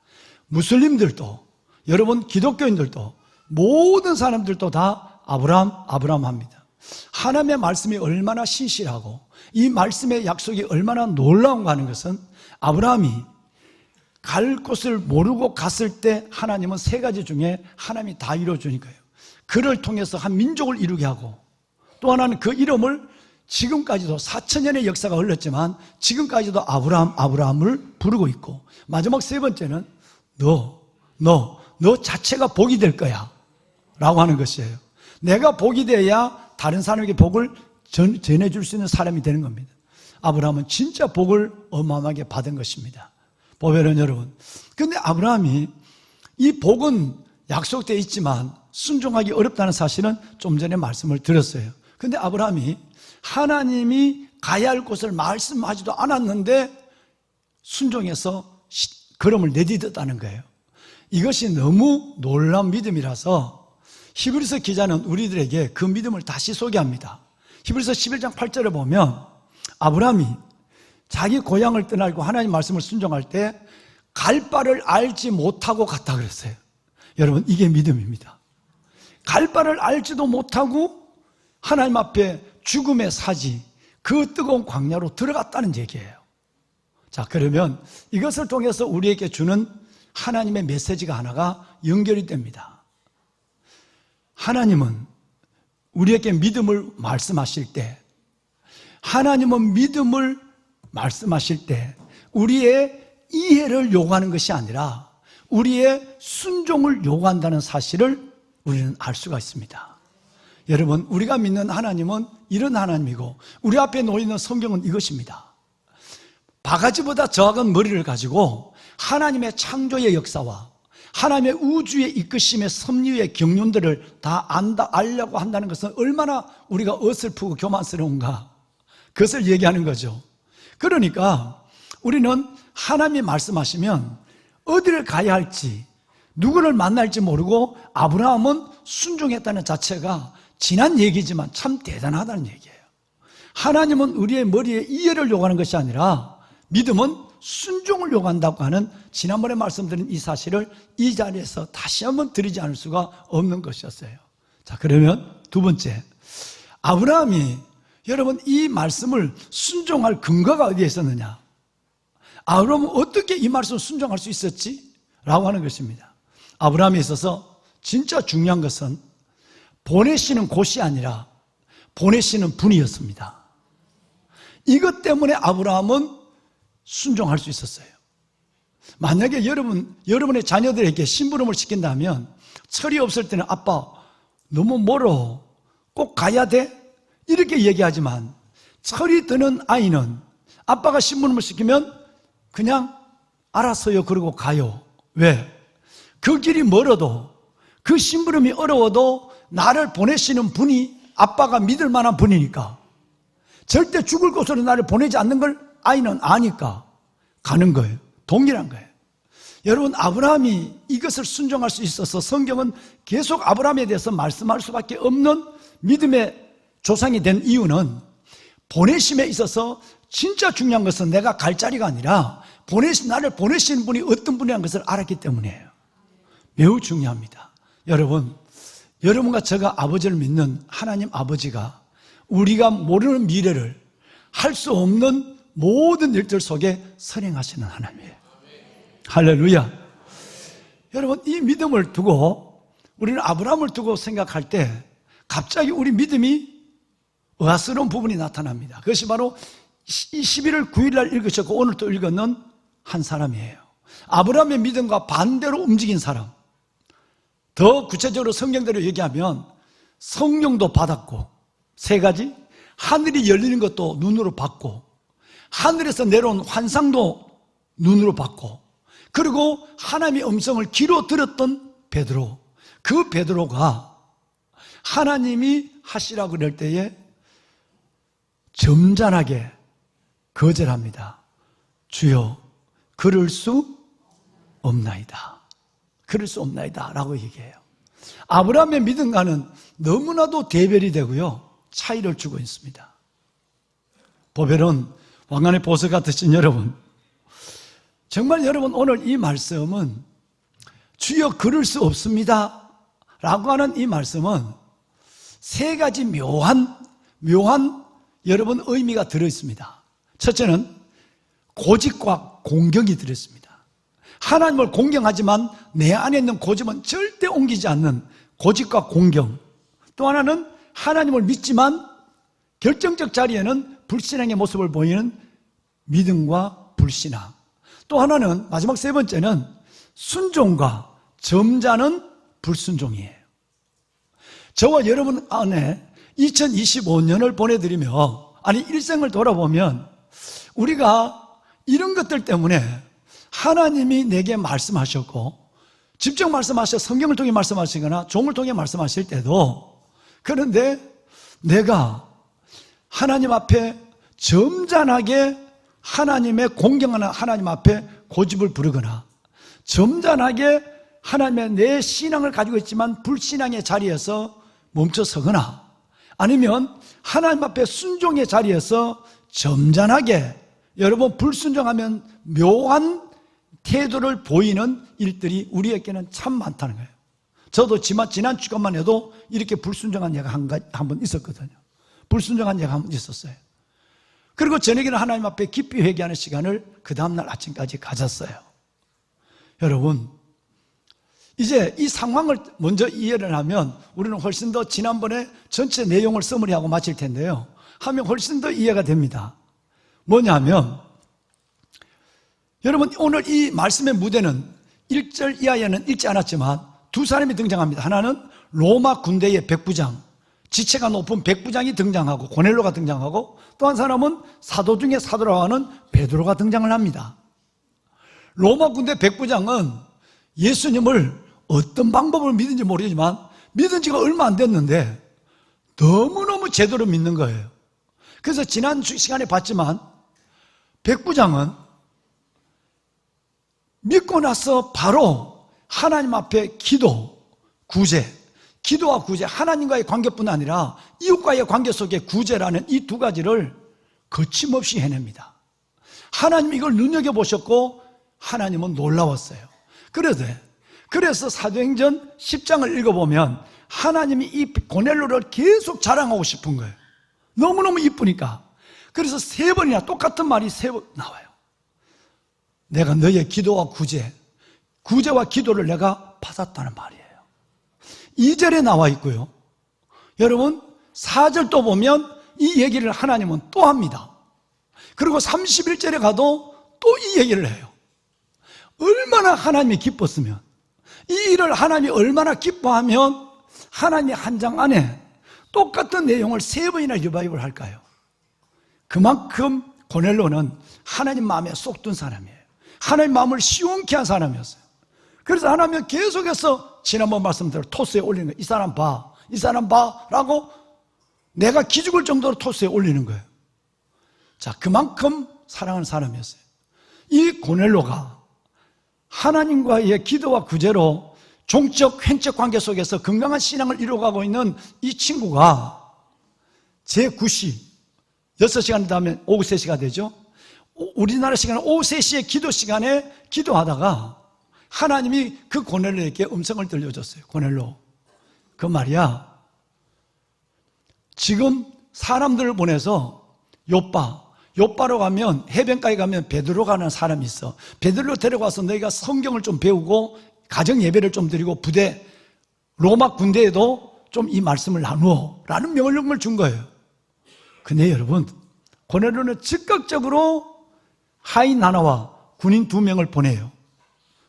무슬림들도, 여러분 기독교인들도, 모든 사람들도 다 아브라함 합니다. 하나님의 말씀이 얼마나 신실하고 이 말씀의 약속이 얼마나 놀라운가 하는 것은 아브라함이 갈 곳을 모르고 갔을 때 하나님은 3가지 중에 하나님이 다 이루어주니까요. 그를 통해서 한 민족을 이루게 하고, 또 하나는 그 이름을 지금까지도 4000년의 역사가 흘렀지만 지금까지도 아브라함을 부르고 있고, 마지막 3번째는 너 자체가 복이 될 거야 라고 하는 것이에요. 내가 복이 돼야 다른 사람에게 복을 전해줄 수 있는 사람이 되는 겁니다. 아브라함은 진짜 복을 어마어마하게 받은 것입니다. 보면은 여러분, 근데 아브라함이 이 복은 약속되어 있지만 순종하기 어렵다는 사실은 좀 전에 말씀을 드렸어요. 근데 아브라함이 하나님이 가야 할 곳을 말씀하지도 않았는데 순종해서 걸음을 내딛었다는 거예요. 이것이 너무 놀라운 믿음이라서 히브리서 기자는 우리들에게 그 믿음을 다시 소개합니다. 히브리서 11장 8절에 보면 아브라함이 자기 고향을 떠나고 하나님 말씀을 순종할 때 갈 바를 알지 못하고 갔다 그랬어요. 여러분, 이게 믿음입니다. 갈 바를 알지도 못하고 하나님 앞에 죽음의 사지, 그 뜨거운 광야로 들어갔다는 얘기예요. 자, 그러면 이것을 통해서 우리에게 주는 하나님의 메시지가 하나가 연결이 됩니다. 하나님은 우리에게 믿음을 말씀하실 때, 하나님은 믿음을 말씀하실 때 우리의 이해를 요구하는 것이 아니라 우리의 순종을 요구한다는 사실을 우리는 알 수가 있습니다. 여러분, 우리가 믿는 하나님은 이런 하나님이고 우리 앞에 놓이는 성경은 이것입니다. 바가지보다 적은 머리를 가지고 하나님의 창조의 역사와 하나님의 우주의 이끄심의 섭리의 경륜들을 다 알려고 한다는 것은 얼마나 우리가 어설프고 교만스러운가, 그것을 얘기하는 거죠. 그러니까 우리는 하나님이 말씀하시면 어디를 가야 할지, 누구를 만날지 모르고 아브라함은 순종했다는 자체가 지난 얘기지만 참 대단하다는 얘기예요. 하나님은 우리의 머리에 이해를 요구하는 것이 아니라 믿음은 순종을 요구한다고 하는, 지난번에 말씀드린 이 사실을 이 자리에서 다시 한번 드리지 않을 수가 없는 것이었어요. 자, 그러면 두 번째, 아브라함이, 여러분, 이 말씀을 순종할 근거가 어디에 있었느냐? 아브라함은 어떻게 이 말씀을 순종할 수 있었지? 라고 하는 것입니다. 아브라함에 있어서 진짜 중요한 것은 보내시는 곳이 아니라 보내시는 분이었습니다. 이것 때문에 아브라함은 순종할 수 있었어요. 만약에 여러분의 자녀들에게 심부름을 시킨다면 철이 없을 때는 아빠 너무 멀어, 꼭 가야 돼? 이렇게 얘기하지만 철이 드는 아이는 아빠가 심부름을 시키면 그냥 알았어요 그러고 가요. 왜? 그 길이 멀어도, 그 심부름이 어려워도 나를 보내시는 분이 아빠가 믿을 만한 분이니까, 절대 죽을 곳으로 나를 보내지 않는 걸 아이는 아니까 가는 거예요. 동일한 거예요. 여러분, 아브라함이 이것을 순종할 수 있어서 성경은 계속 아브라함에 대해서 말씀할 수밖에 없는 믿음의 조상이 된 이유는, 보내심에 있어서 진짜 중요한 것은 내가 갈 자리가 아니라 나를 보내시는 분이 어떤 분이라는 것을 알았기 때문이에요. 매우 중요합니다. 여러분과 제가 아버지를 믿는 하나님 아버지가 우리가 모르는 미래를, 할 수 없는 모든 일들 속에 선행하시는 하나님이에요. 할렐루야. 여러분, 이 믿음을 두고, 우리는 아브라함을 두고 생각할 때 갑자기 우리 믿음이 의아스러운 부분이 나타납니다. 그것이 바로 11월 9일 날 읽으셨고 오늘 또 읽었는 한 사람이에요. 아브라함의 믿음과 반대로 움직인 사람. 더 구체적으로 성경대로 얘기하면 성령도 받았고, 3가지, 하늘이 열리는 것도 눈으로 봤고, 하늘에서 내려온 환상도 눈으로 봤고, 그리고 하나님의 음성을 귀로 들었던 베드로, 그 베드로가 하나님이 하시라고 그럴 때에 점잖하게 거절합니다. 주여, 그럴 수 없나이다. 그럴 수 없나이다 라고 얘기해요. 아브라함의 믿음과는 너무나도 대별이 되고요, 차이를 주고 있습니다. 보별은 왕관의 보석 같으신 여러분, 정말 여러분 오늘 이 말씀은 주여 그럴 수 없습니다 라고 하는 이 말씀은 세 가지 묘한 여러분 의미가 들어있습니다. 첫째는 고집과 공경이 들어있습니다. 하나님을 공경하지만 내 안에 있는 고집은 절대 옮기지 않는 고집과 공경. 또 하나는 하나님을 믿지만 결정적 자리에는 불신앙의 모습을 보이는 믿음과 불신앙. 또 하나는 마지막 세 번째는 순종과 점잖은 불순종이에요. 저와 여러분 안에 2025년을 보내드리며, 아니 일생을 돌아보면 우리가 이런 것들 때문에 하나님이 내게 말씀하셨고, 직접 말씀하셔 성경을 통해 말씀하시거나 종을 통해 말씀하실 때도, 그런데 내가 하나님 앞에 점잖하게 하나님의 공경하는 하나님 앞에 고집을 부르거나, 점잖하게 하나님의 내 신앙을 가지고 있지만 불신앙의 자리에서 멈춰서거나, 아니면 하나님 앞에 순종의 자리에서 점잖하게 여러분 불순종하면 묘한 태도를 보이는 일들이 우리에게는 참 많다는 거예요. 저도 지난 주간만 해도 이렇게 불순종한 예가 한 번 있었거든요. 불순종한 예가 한 번 있었어요. 그리고 저녁에는 하나님 앞에 깊이 회개하는 시간을 그 다음날 아침까지 가졌어요. 여러분, 이제 이 상황을 먼저 이해를 하면 우리는 훨씬 더 지난번에 전체 내용을 서머리하고 마칠 텐데요, 하면 훨씬 더 이해가 됩니다. 뭐냐면, 여러분 오늘 이 말씀의 무대는 1절 이하에는 읽지 않았지만 두 사람이 등장합니다. 하나는 로마 군대의 백부장, 지체가 높은 백부장이 등장하고 고넬로가 등장하고, 또 한 사람은 사도 중에 사도라고 하는 베드로가 등장을 합니다. 로마 군대 백부장은 예수님을 어떤 방법을 믿은지 모르지만 믿은 지가 얼마 안 됐는데 너무너무 제대로 믿는 거예요. 그래서 지난 시간에 봤지만 백부장은 믿고 나서 바로 하나님 앞에 기도와 구제, 하나님과의 관계뿐 아니라 이웃과의 관계 속에 구제라는 이 두 가지를 거침없이 해냅니다. 하나님이 이걸 눈여겨보셨고 하나님은 놀라웠어요. 그래서 사도행전 10장을 읽어보면 하나님이 이 고넬로를 계속 자랑하고 싶은 거예요. 너무너무 이쁘니까. 그래서 세 번이나 똑같은 말이 세 번 나와요. 내가 너의 기도와 구제와 기도를 내가 받았다는 말이에요. 2절에 나와 있고요. 여러분 4절 또 보면 이 얘기를 하나님은 또 합니다. 그리고 31절에 가도 또 이 얘기를 해요. 얼마나 하나님이 기뻤으면, 이 일을 하나님이 얼마나 기뻐하면 하나님이 한 장 안에 똑같은 내용을 세 번이나 리바이벌 할까요? 그만큼 고넬로는 하나님 마음에 쏙 든 사람이에요. 하나님 마음을 시원케 한 사람이었어요. 그래서 하나님은 계속해서 지난번 말씀대로 토스에 올리는 거예요. 이 사람 봐 라고 내가 기죽을 정도로 토스에 올리는 거예요. 자, 그만큼 사랑하는 사람이었어요. 이 고넬로가 하나님과의 기도와 구제로 종적 횡적 관계 속에서 건강한 신앙을 이루어가고 있는 이 친구가 제9시 6시간 다음에 오후 3시가 되죠. 우리나라 시간은 오후 3시에 기도 시간에 기도하다가 하나님이 그 고넬로에게 음성을 들려줬어요. 고넬로, 그 말이야, 지금 사람들을 보내서 요빠로 가면, 해변가에 가면 베드로가라는 사람이 있어. 베드로 데려가서 너희가 성경을 좀 배우고 가정 예배를 좀 드리고 부대, 로마 군대에도 좀 이 말씀을 나누어 라는 명령을 준 거예요. 근데 여러분, 고넬로는 즉각적으로 하인 하나와 군인 2명을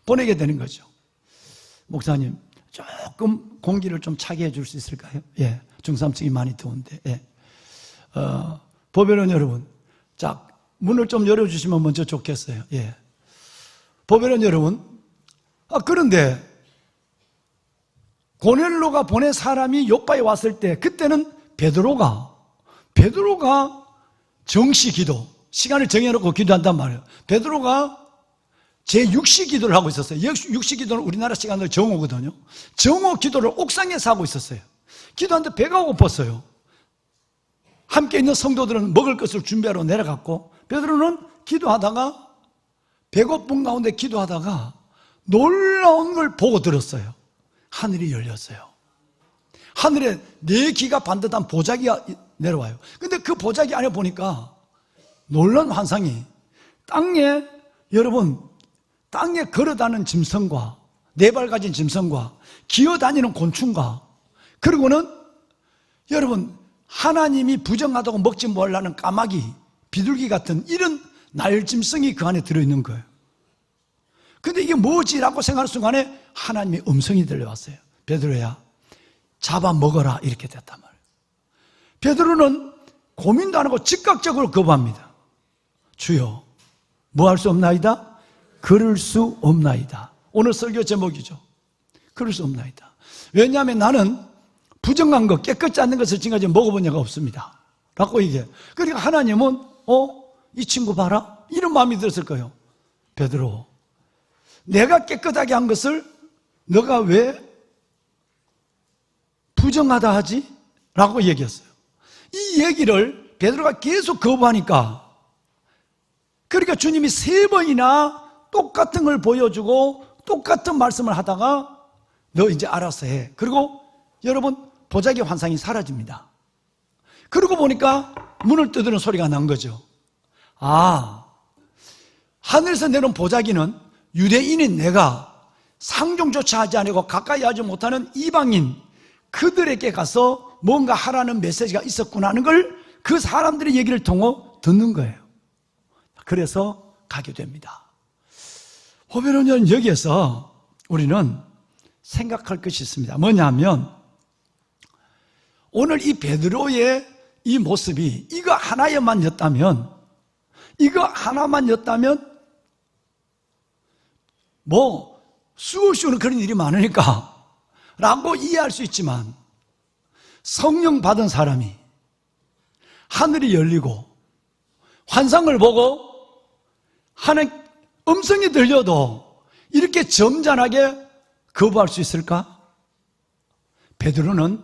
보내게 되는 거죠. 목사님, 조금 공기를 좀 차게 해줄 수 있을까요? 예, 중삼층이 많이 더운데. 예. 보배론 여러분, 자, 문을 좀 열어주시면 먼저 좋겠어요. 예. 보배는 여러분, 그런데 고넬로가 보낸 사람이 요바에 왔을 때 그때는 베드로가 정시 기도, 시간을 정해놓고 기도한단 말이에요. 베드로가 제6시 기도를 하고 있었어요. 6시 기도는 우리나라 시간으로 정오거든요. 정오 기도를 옥상에서 하고 있었어요. 기도하는데 배가 고팠어요. 함께 있는 성도들은 먹을 것을 준비하러 내려갔고, 베드로는 기도하다가 배고픈 가운데 기도하다가 놀라운 걸 보고 들었어요. 하늘이 열렸어요. 하늘에 4기가 반듯한 보자기가 내려와요. 근데 그 보자기 안에 보니까 놀라운 환상이, 땅에 걸어다니는 짐승과 4발 가진 짐승과 기어다니는 곤충과, 그리고는 여러분 하나님이 부정하다고 먹지 말라는 까마귀, 비둘기 같은 이런 날짐승이 그 안에 들어있는 거예요. 근데 이게 뭐지라고 생각하는 순간에 하나님의 음성이 들려왔어요. 베드로야, 잡아먹어라, 이렇게 됐단 말이에요. 베드로는 고민도 안 하고 즉각적으로 거부합니다. 주여, 뭐 할 수 없나이다? 걸을 수 없나이다. 오늘 설교 제목이죠. 걸을 수 없나이다. 왜냐하면 나는 부정한 것, 깨끗지 않는 것을 지금까지 먹어본 적가 없습니다 라고 얘기해요. 그러니까 하나님은 이 친구 봐라, 이런 마음이 들었을 거예요. 베드로, 내가 깨끗하게 한 것을 너가 왜 부정하다 하지? 라고 얘기했어요. 이 얘기를 베드로가 계속 거부하니까, 그러니까 주님이 3번이나 똑같은 걸 보여주고 똑같은 말씀을 하다가 너 이제 알아서 해. 그리고 여러분 보자기 환상이 사라집니다. 그러고 보니까 문을 두드리는 소리가 난 거죠. 하늘에서 내려온 보자기는 유대인인 내가 상종조차 하지 않고 가까이 하지 못하는 이방인 그들에게 가서 뭔가 하라는 메시지가 있었구나 하는 걸 그 사람들의 얘기를 통해 듣는 거예요. 그래서 가게 됩니다. 보면은 여기에서 우리는 생각할 것이 있습니다. 뭐냐면 오늘 이 베드로의 이 모습이 이거 하나만였다면 뭐 수없이 오는 그런 일이 많으니까 라고 이해할 수 있지만, 성령 받은 사람이 하늘이 열리고 환상을 보고 하는 음성이 들려도 이렇게 점잖하게 거부할 수 있을까? 베드로는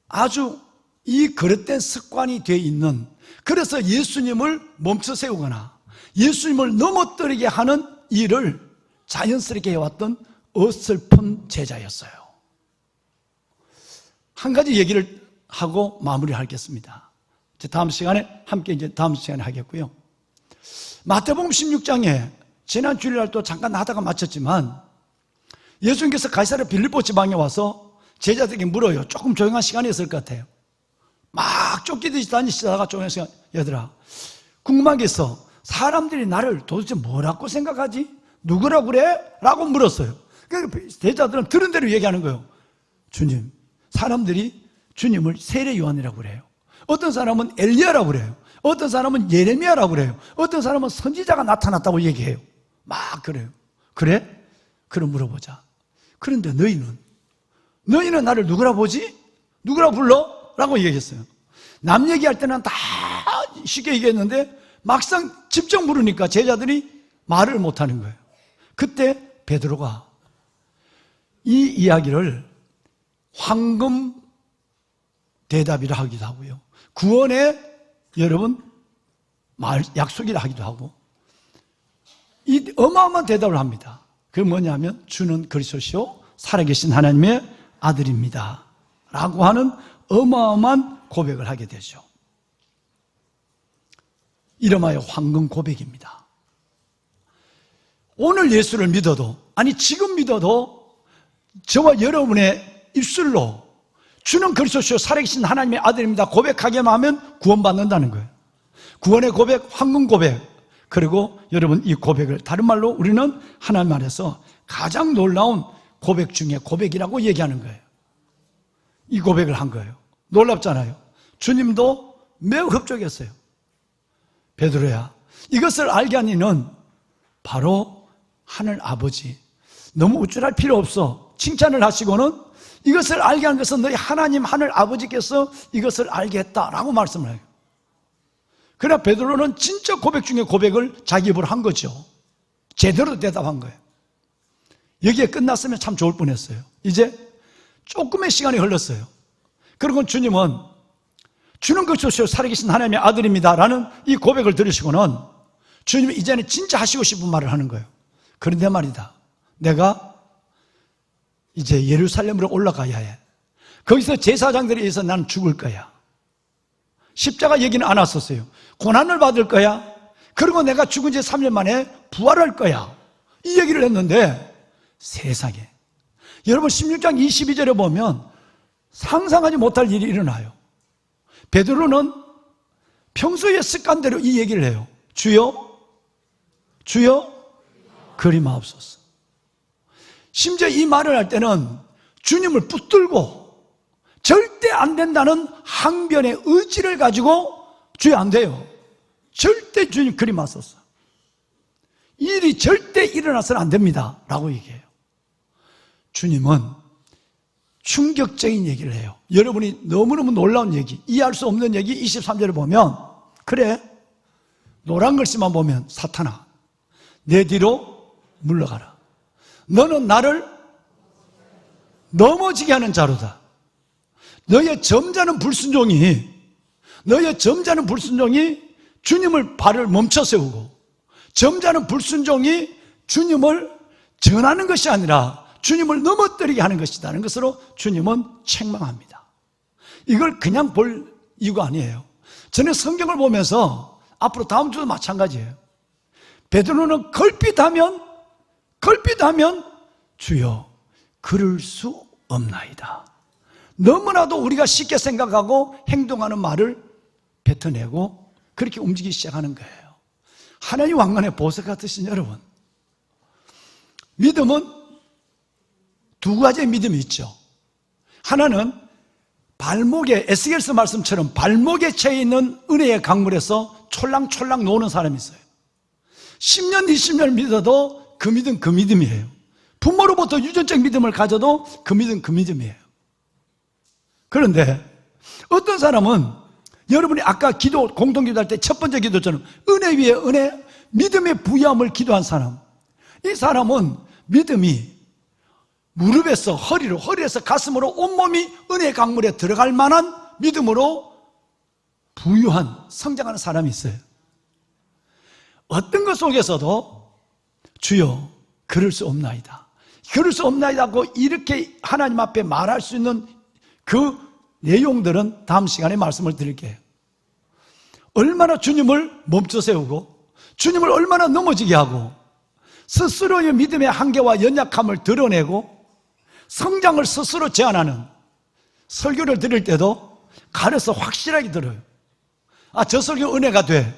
아주 이 그릇된 습관이 되어 있는, 그래서 예수님을 멈춰 세우거나 예수님을 넘어뜨리게 하는 일을 자연스럽게 해왔던 어설픈 제자였어요. 한 가지 얘기를 하고 마무리하겠습니다. 다음 시간에 하겠고요. 마태복음 16장에 지난 주일날 또 잠깐 하다가 마쳤지만, 예수님께서 가이사랴 빌립보 지방에 와서 제자들에게 물어요. 조금 조용한 시간이었을 것 같아요. 막 쫓기듯이 다니시다가 조용한 시간, 얘들아 궁금한 게 있어. 사람들이 나를 도대체 뭐라고 생각하지? 누구라고 그래? 라고 물었어요. 그러니까 제자들은 들은 대로 얘기하는 거예요. 주님, 사람들이 주님을 세례 요한이라고 그래요. 어떤 사람은 엘리야라고 그래요. 어떤 사람은 예레미야라고 그래요. 어떤 사람은 선지자가 나타났다고 얘기해요. 막 그래요. 그래? 그럼 물어보자. 그런데 너희는 나를 누구라 보지? 누구라 불러? 라고 얘기했어요. 남 얘기할 때는 다 쉽게 얘기했는데 막상 직접 물으니까 제자들이 말을 못하는 거예요. 그때 베드로가 이 이야기를 황금 대답이라 하기도 하고요, 구원의 여러분 약속이라 하기도 하고, 이 어마어마한 대답을 합니다. 그게 뭐냐면 주는 그리스도시요 살아계신 하나님의 아들입니다 라고 하는 어마어마한 고백을 하게 되죠. 이름하여 황금 고백입니다. 오늘 예수를 믿어도, 아니 지금 믿어도 저와 여러분의 입술로 주는 그리스도시요 살아계신 하나님의 아들입니다 고백하기만 하면 구원받는다는 거예요. 구원의 고백, 황금 고백. 그리고 여러분 이 고백을 다른 말로 우리는 하나님 안에서 가장 놀라운 고백 중에 고백이라고 얘기하는 거예요. 이 고백을 한 거예요. 놀랍잖아요. 주님도 매우 흡족했어요. 베드로야, 이것을 알게 한 이는 바로 하늘 아버지, 너무 우쭐할 필요 없어. 칭찬을 하시고는 이것을 알게 한 것은 너희 하나님 하늘 아버지께서 이것을 알게 했다라고 말씀을 해요. 그러나 베드로는 진짜 고백 중에 고백을 자기 입으로 한 거죠. 제대로 대답한 거예요. 여기에 끝났으면 참 좋을 뻔했어요. 이제 조금의 시간이 흘렀어요. 그리고 주님은 주는 그리스도 살아계신 하나님의 아들입니다 라는 이 고백을 들으시고는 주님이 이제는 진짜 하시고 싶은 말을 하는 거예요. 그런데 말이다, 내가 이제 예루살렘으로 올라가야 해. 거기서 제사장들에 의해서 난 죽을 거야. 십자가 얘기는 안 왔었어요. 고난을 받을 거야. 그리고 내가 죽은 지 3년 만에 부활할 거야. 이 얘기를 했는데 세상에, 여러분 16장 22절에 보면 상상하지 못할 일이 일어나요. 베드로는 평소의 습관대로 이 얘기를 해요. 주여 그리마옵소서. 심지어 이 말을 할 때는 주님을 붙들고 절대 안 된다는 항변의 의지를 가지고 주여 안 돼요, 절대 주님 그리마옵소서, 일이 절대 일어나서는 안 됩니다 라고 얘기해요. 주님은 충격적인 얘기를 해요. 여러분이 너무너무 놀라운 얘기, 이해할 수 없는 얘기 23절에 보면, 그래 노란 글씨만 보면 사탄아 내 뒤로 물러가라. 너는 나를 넘어지게 하는 자로다. 너의 점잖은 불순종이 주님을 발을 멈춰 세우고, 점잖은 불순종이 주님을 전하는 것이 아니라 주님을 넘어뜨리게 하는 것이라는 것으로 주님은 책망합니다. 이걸 그냥 볼 이유가 아니에요. 저는 성경을 보면서 앞으로 다음 주도 마찬가지예요. 베드로는 걸핏하면 주여 그럴 수 없나이다. 너무나도 우리가 쉽게 생각하고 행동하는 말을 뱉어내고 그렇게 움직이기 시작하는 거예요. 하나님 왕관의 보석 같으신 여러분, 믿음은 두 가지의 믿음이 있죠. 하나는 발목에, 에스겔서 말씀처럼 발목에 채 있는 은혜의 강물에서 촐랑촐랑 노는 사람이 있어요. 10년, 20년 믿어도 그 믿음 그 믿음이에요. 부모로부터 유전적 믿음을 가져도 그 믿음 그 믿음이에요. 그런데 어떤 사람은, 여러분이 아까 공동기도할 때 첫 번째 기도처럼 은혜 위에 은혜, 믿음의 부여함을 기도한 사람, 이 사람은 믿음이 무릎에서 허리에서 가슴으로 온몸이 은혜의 강물에 들어갈 만한 믿음으로 부유한, 성장하는 사람이 있어요. 어떤 것 속에서도 주여 그럴 수 없나이다, 그럴 수 없나이다고 이렇게 하나님 앞에 말할 수 있는 그 내용들은 다음 시간에 말씀을 드릴게요. 얼마나 주님을 멈춰 세우고 주님을 얼마나 넘어지게 하고 스스로의 믿음의 한계와 연약함을 드러내고 성장을 스스로 제한하는 설교를 드릴 때도 가려서 확실하게 들어요. 아, 저 설교 은혜가 돼,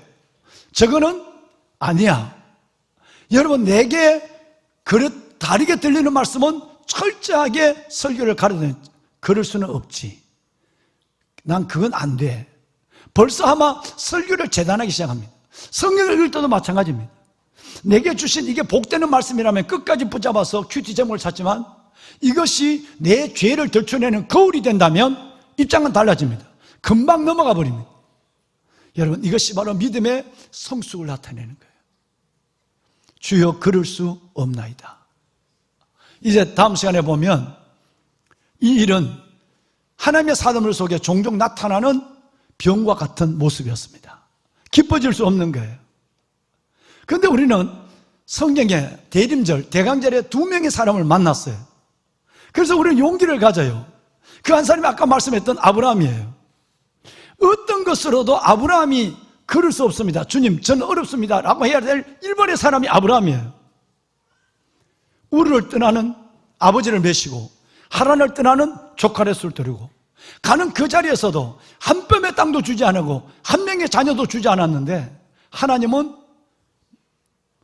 저거는 아니야. 여러분, 내게 다르게 들리는 말씀은 철저하게 설교를 가르쳐요. 그럴 수는 없지, 난 그건 안 돼. 벌써 아마 설교를 재단하기 시작합니다. 성경을 읽을 때도 마찬가지입니다. 내게 주신 이게 복되는 말씀이라면 끝까지 붙잡아서 큐티 제목을 찾지만 이것이 내 죄를 들춰내는 거울이 된다면 입장은 달라집니다. 금방 넘어가 버립니다. 여러분, 이것이 바로 믿음의 성숙을 나타내는 거예요. 주여 그럴 수 없나이다. 이제 다음 시간에 보면 이 일은 하나님의 사람들 속에 종종 나타나는 병과 같은 모습이었습니다. 기뻐질 수 없는 거예요. 그런데 우리는 성경에 대림절, 대강절에 2명의 사람을 만났어요. 그래서 우리는 용기를 가져요. 그 한 사람이 아까 말씀했던 아브라함이에요. 어떤 것으로도 아브라함이 그럴 수 없습니다, 주님 저는 어렵습니다 라고 해야 될 1번의 사람이 아브라함이에요. 우르를 떠나는 아버지를 메시고 하란을 떠나는 조카의 수를 두르고 가는 그 자리에서도 한 뼘의 땅도 주지 않고 한 명의 자녀도 주지 않았는데 하나님은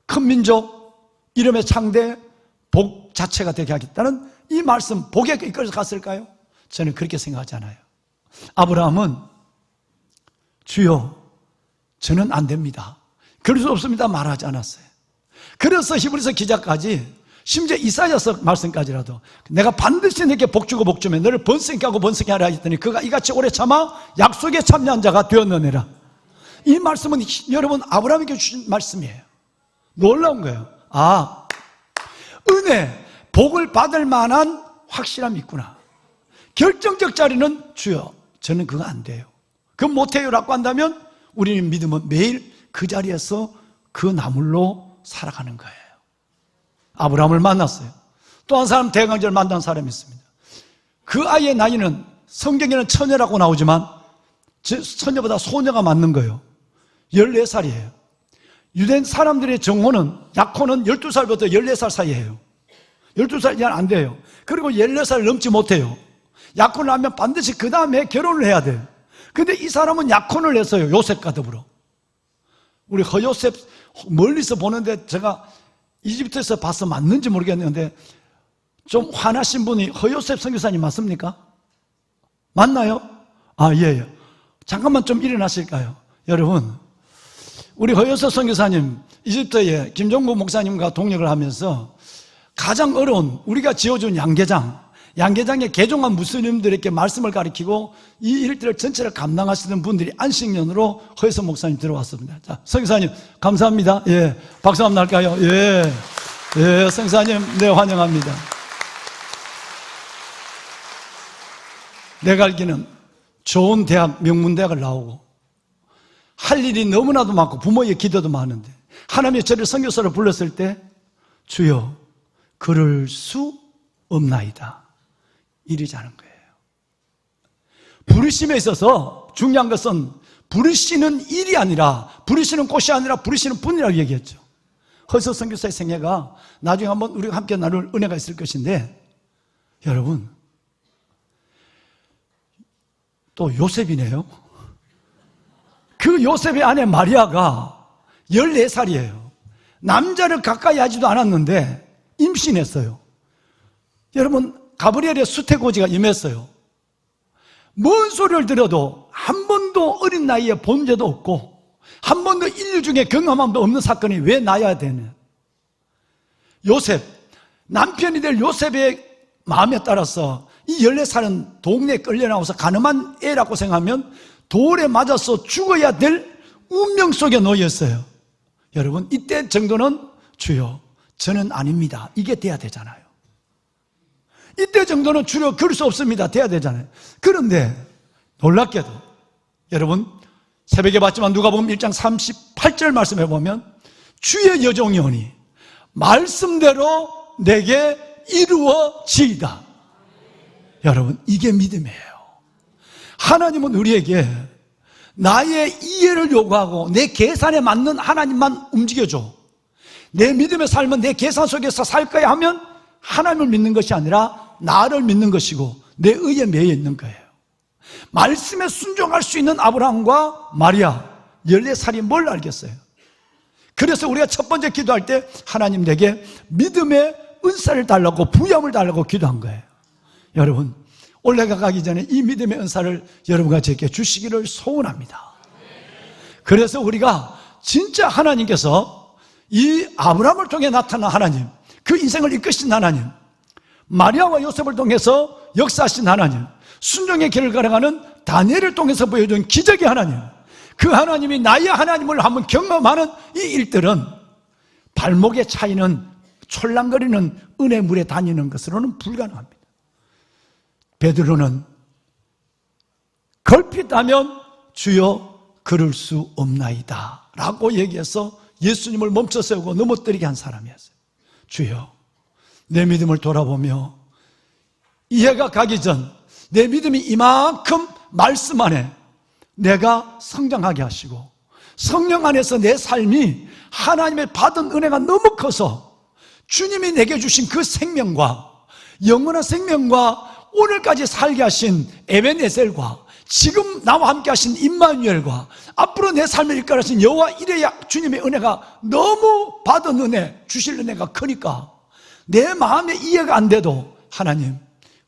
큰 민족, 이름의 창대, 복 자체가 되게 하겠다는 이 말씀, 복에 이끌어서 갔을까요? 저는 그렇게 생각하지 않아요. 아브라함은 주여 저는 안 됩니다, 그럴 수 없습니다 말하지 않았어요. 그래서 히브리서 기자까지 심지어 이사야서 말씀까지라도 내가 반드시 내게 복주고 복주며 너를 번성케 하고 번성케 하라 했더니 그가 이같이 오래 참아 약속에 참여한 자가 되었느니라. 이 말씀은 여러분 아브라함에게 주신 말씀이에요. 놀라운 거예요. 아, 은혜, 복을 받을 만한 확실함이 있구나. 결정적 자리는 주여 저는 그거 안 돼요, 그건 못해요 라고 한다면 우리는 믿으면 매일 그 자리에서 그 나물로 살아가는 거예요. 아브라함을 만났어요. 또 한 사람 대강절을 만난 사람이 있습니다. 그 아이의 나이는 성경에는 처녀라고 나오지만 처녀보다 소녀가 맞는 거예요. 14살이에요. 유대 사람들의 정호는 약혼은 12살부터 14살 사이에요. 12살 이하는 안 돼요. 그리고 14살 넘지 못해요. 약혼을 하면 반드시 그 다음에 결혼을 해야 돼요. 근데 이 사람은 약혼을 했어요. 요셉과 더불어. 우리 허요셉 멀리서 보는데 제가 이집트에서 봐서 맞는지 모르겠는데 좀 화나신 분이 허요셉 선교사님 맞습니까? 맞나요? 아, 예. 잠깐만 좀 일어나실까요? 여러분, 우리 허요셉 선교사님 이집트에 김종국 목사님과 동역을 하면서 가장 어려운 우리가 지어준 양계장에 개종한 무슬림들에게 말씀을 가르치고 이 일들을 전체를 감당하시는 분들이 안식년으로 허요셉 목사님 들어왔습니다. 자, 선교사님 감사합니다. 예, 박수 한번 할까요? 예, 예, 선교사님 네 환영합니다. 내가 알기는 좋은 대학, 명문대학을 나오고 할 일이 너무나도 많고 부모의 기도도 많은데 하나님이 저를 선교사로 불렀을 때 주여 그럴 수 없나이다 이러지 않은 거예요. 부르심에 있어서 중요한 것은 부르시는 일이 아니라 부르시는 곳이 아니라 부르시는 분이라고 얘기했죠. 허서 선교사의 생애가 나중에 한번 우리가 함께 나눌 은혜가 있을 것인데 여러분 또 요셉이네요. 그 요셉의 아내 마리아가 14살이에요. 남자를 가까이 하지도 않았는데 임신했어요. 여러분 가브리엘의 수태고지가 임했어요. 뭔 소리를 들어도 한 번도 어린 나이에 본 적도 없고 한 번도 인류 중에 경험함도 없는 사건이 왜 나야 되냐. 요셉, 남편이 될 요셉의 마음에 따라서 이 14살은 동네에 끌려나와서 가늠한 애라고 생각하면 돌에 맞아서 죽어야 될 운명 속에 놓였어요. 여러분 이때 정도는 주여 저는 아닙니다 이게 돼야 되잖아요. 이때 정도는 주여 그럴 수 없습니다 돼야 되잖아요. 그런데 놀랍게도 여러분 새벽에 봤지만 누가복음 1장 38절 말씀해 보면 주의 여종이 오니 말씀대로 내게 이루어지이다. 여러분 이게 믿음이에요. 하나님은 우리에게 나의 이해를 요구하고 내 계산에 맞는 하나님만 움직여줘. 내 믿음의 삶은 내 계산 속에서 살 거야 하면 하나님을 믿는 것이 아니라 나를 믿는 것이고 내 의에 매여 있는 거예요. 말씀에 순종할 수 있는 아브라함과 마리아 14살이 뭘 알겠어요? 그래서 우리가 첫 번째 기도할 때 하나님 내게 믿음의 은사를 달라고 부여함을 달라고 기도한 거예요. 여러분 올해가 가기 전에 이 믿음의 은사를 여러분과 제게 주시기를 소원합니다. 그래서 우리가 진짜 하나님께서 이 아브라함을 통해 나타난 하나님, 그 인생을 이끄신 하나님, 마리아와 요셉을 통해서 역사하신 하나님, 순종의 길을 걸어가는 다니엘을 통해서 보여준 기적의 하나님, 그 하나님이 나의 하나님을 한번 경험하는 이 일들은 발목에 차이는 촐랑거리는 은혜 물에 다니는 것으로는 불가능합니다. 베드로는 걸핏하면 주여 그럴 수 없나이다 라고 얘기해서 예수님을 멈춰 세우고 넘어뜨리게 한 사람이었어요. 주여 내 믿음을 돌아보며 이해가 가기 전 내 믿음이 이만큼 말씀 안에 내가 성장하게 하시고 성령 안에서 내 삶이 하나님의 받은 은혜가 너무 커서 주님이 내게 주신 그 생명과 영원한 생명과 오늘까지 살게 하신 에벤에셀과 지금 나와 함께 하신 임마누엘과 앞으로 내 삶을 이끌어가신 여호와 이레야 주님의 은혜가 너무 받은 은혜, 주실 은혜가 크니까 내 마음에 이해가 안 돼도 하나님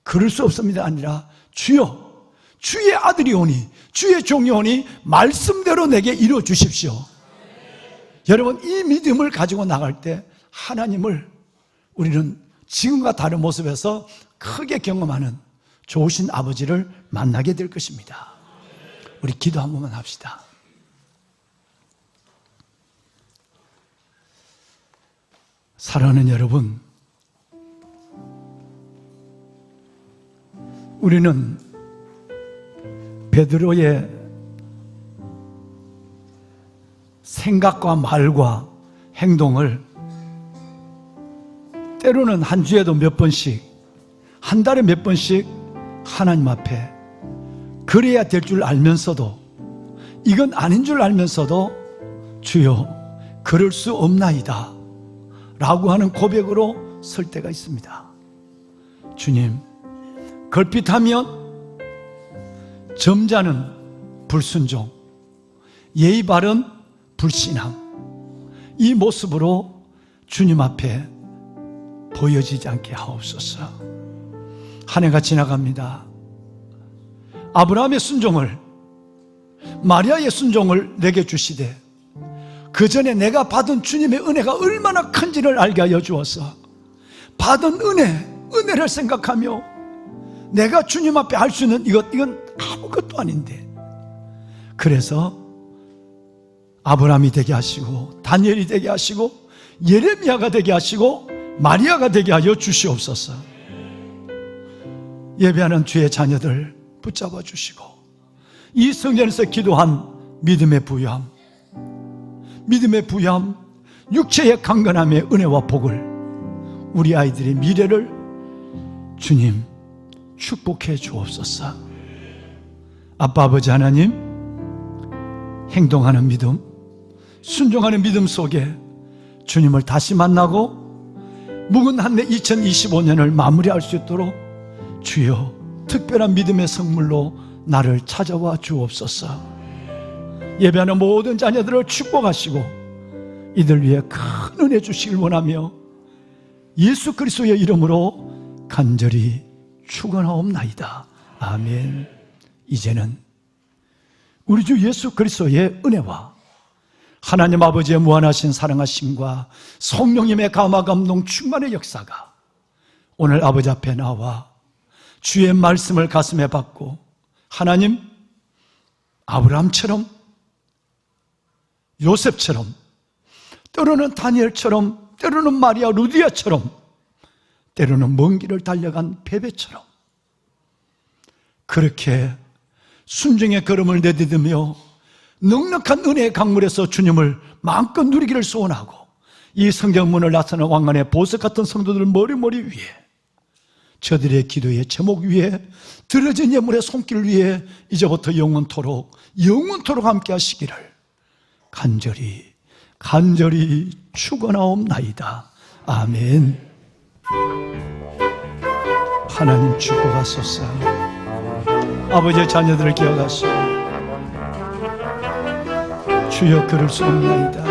그럴 수 없습니다 아니라 주여 주의 아들이 오니 주의 종이 오니 말씀대로 내게 이루어 주십시오. 여러분, 이 믿음을 가지고 나갈 때 하나님을 우리는 지금과 다른 모습에서 크게 경험하는 좋으신 아버지를 만나게 될 것입니다. 우리 기도 한 번만 합시다. 사랑하는 여러분, 우리는 베드로의 생각과 말과 행동을 때로는 한 주에도 몇 번씩, 한 달에 몇 번씩 하나님 앞에 그래야 될 줄 알면서도, 이건 아닌 줄 알면서도 주여 그럴 수 없나이다 라고 하는 고백으로 설 때가 있습니다. 주님, 걸핏하면 점잖은 불순종, 예의 바른 불신앙, 이 모습으로 주님 앞에 보여지지 않게 하옵소서. 한 해가 지나갑니다. 아브라함의 순종을, 마리아의 순종을 내게 주시되 그 전에 내가 받은 주님의 은혜가 얼마나 큰지를 알게 하여 주어서 받은 은혜를 생각하며 내가 주님 앞에 할 수 있는 이건 아무것도 아닌데, 그래서 아브라함이 되게 하시고 다니엘이 되게 하시고 예레미야가 되게 하시고 마리아가 되게 하여 주시옵소서. 예배하는 주의 자녀들 붙잡아 주시고, 이 성전에서 기도한 믿음의 부유함, 육체의 강건함의 은혜와 복을, 우리 아이들의 미래를 주님 축복해 주옵소서. 아빠 아버지 하나님, 행동하는 믿음, 순종하는 믿음 속에 주님을 다시 만나고 묵은 한 해 2025년을 마무리할 수 있도록 주여 특별한 믿음의 선물로 나를 찾아와 주옵소서. 예배하는 모든 자녀들을 축복하시고 이들 위해 큰 은혜 주시길 원하며 예수 그리스도의 이름으로 간절히 축원하옵나이다. 아멘. 이제는 우리 주 예수 그리스도의 은혜와 하나님 아버지의 무한하신 사랑하심과 성령님의 감화 감동 충만의 역사가 오늘 아버지 앞에 나와 주의 말씀을 가슴에 받고, 하나님, 아브라함처럼, 요셉처럼, 때로는 다니엘처럼, 때로는 마리아 루디아처럼, 때로는 먼 길을 달려간 베베처럼 그렇게 순종의 걸음을 내디디며 넉넉한 은혜의 강물에서 주님을 마음껏 누리기를 소원하고, 이 성경문을 나서는 왕관의 보석 같은 성도들 머리 위에, 저들의 기도의 제목 위에, 들어진 예물의 손길 위에 이제부터 영원토록 함께 하시기를 간절히 축원하옵나이다. 아멘. 하나님 축복하소서. 아버지의 자녀들을 기억하시고 주여 그럴 수 없나이다.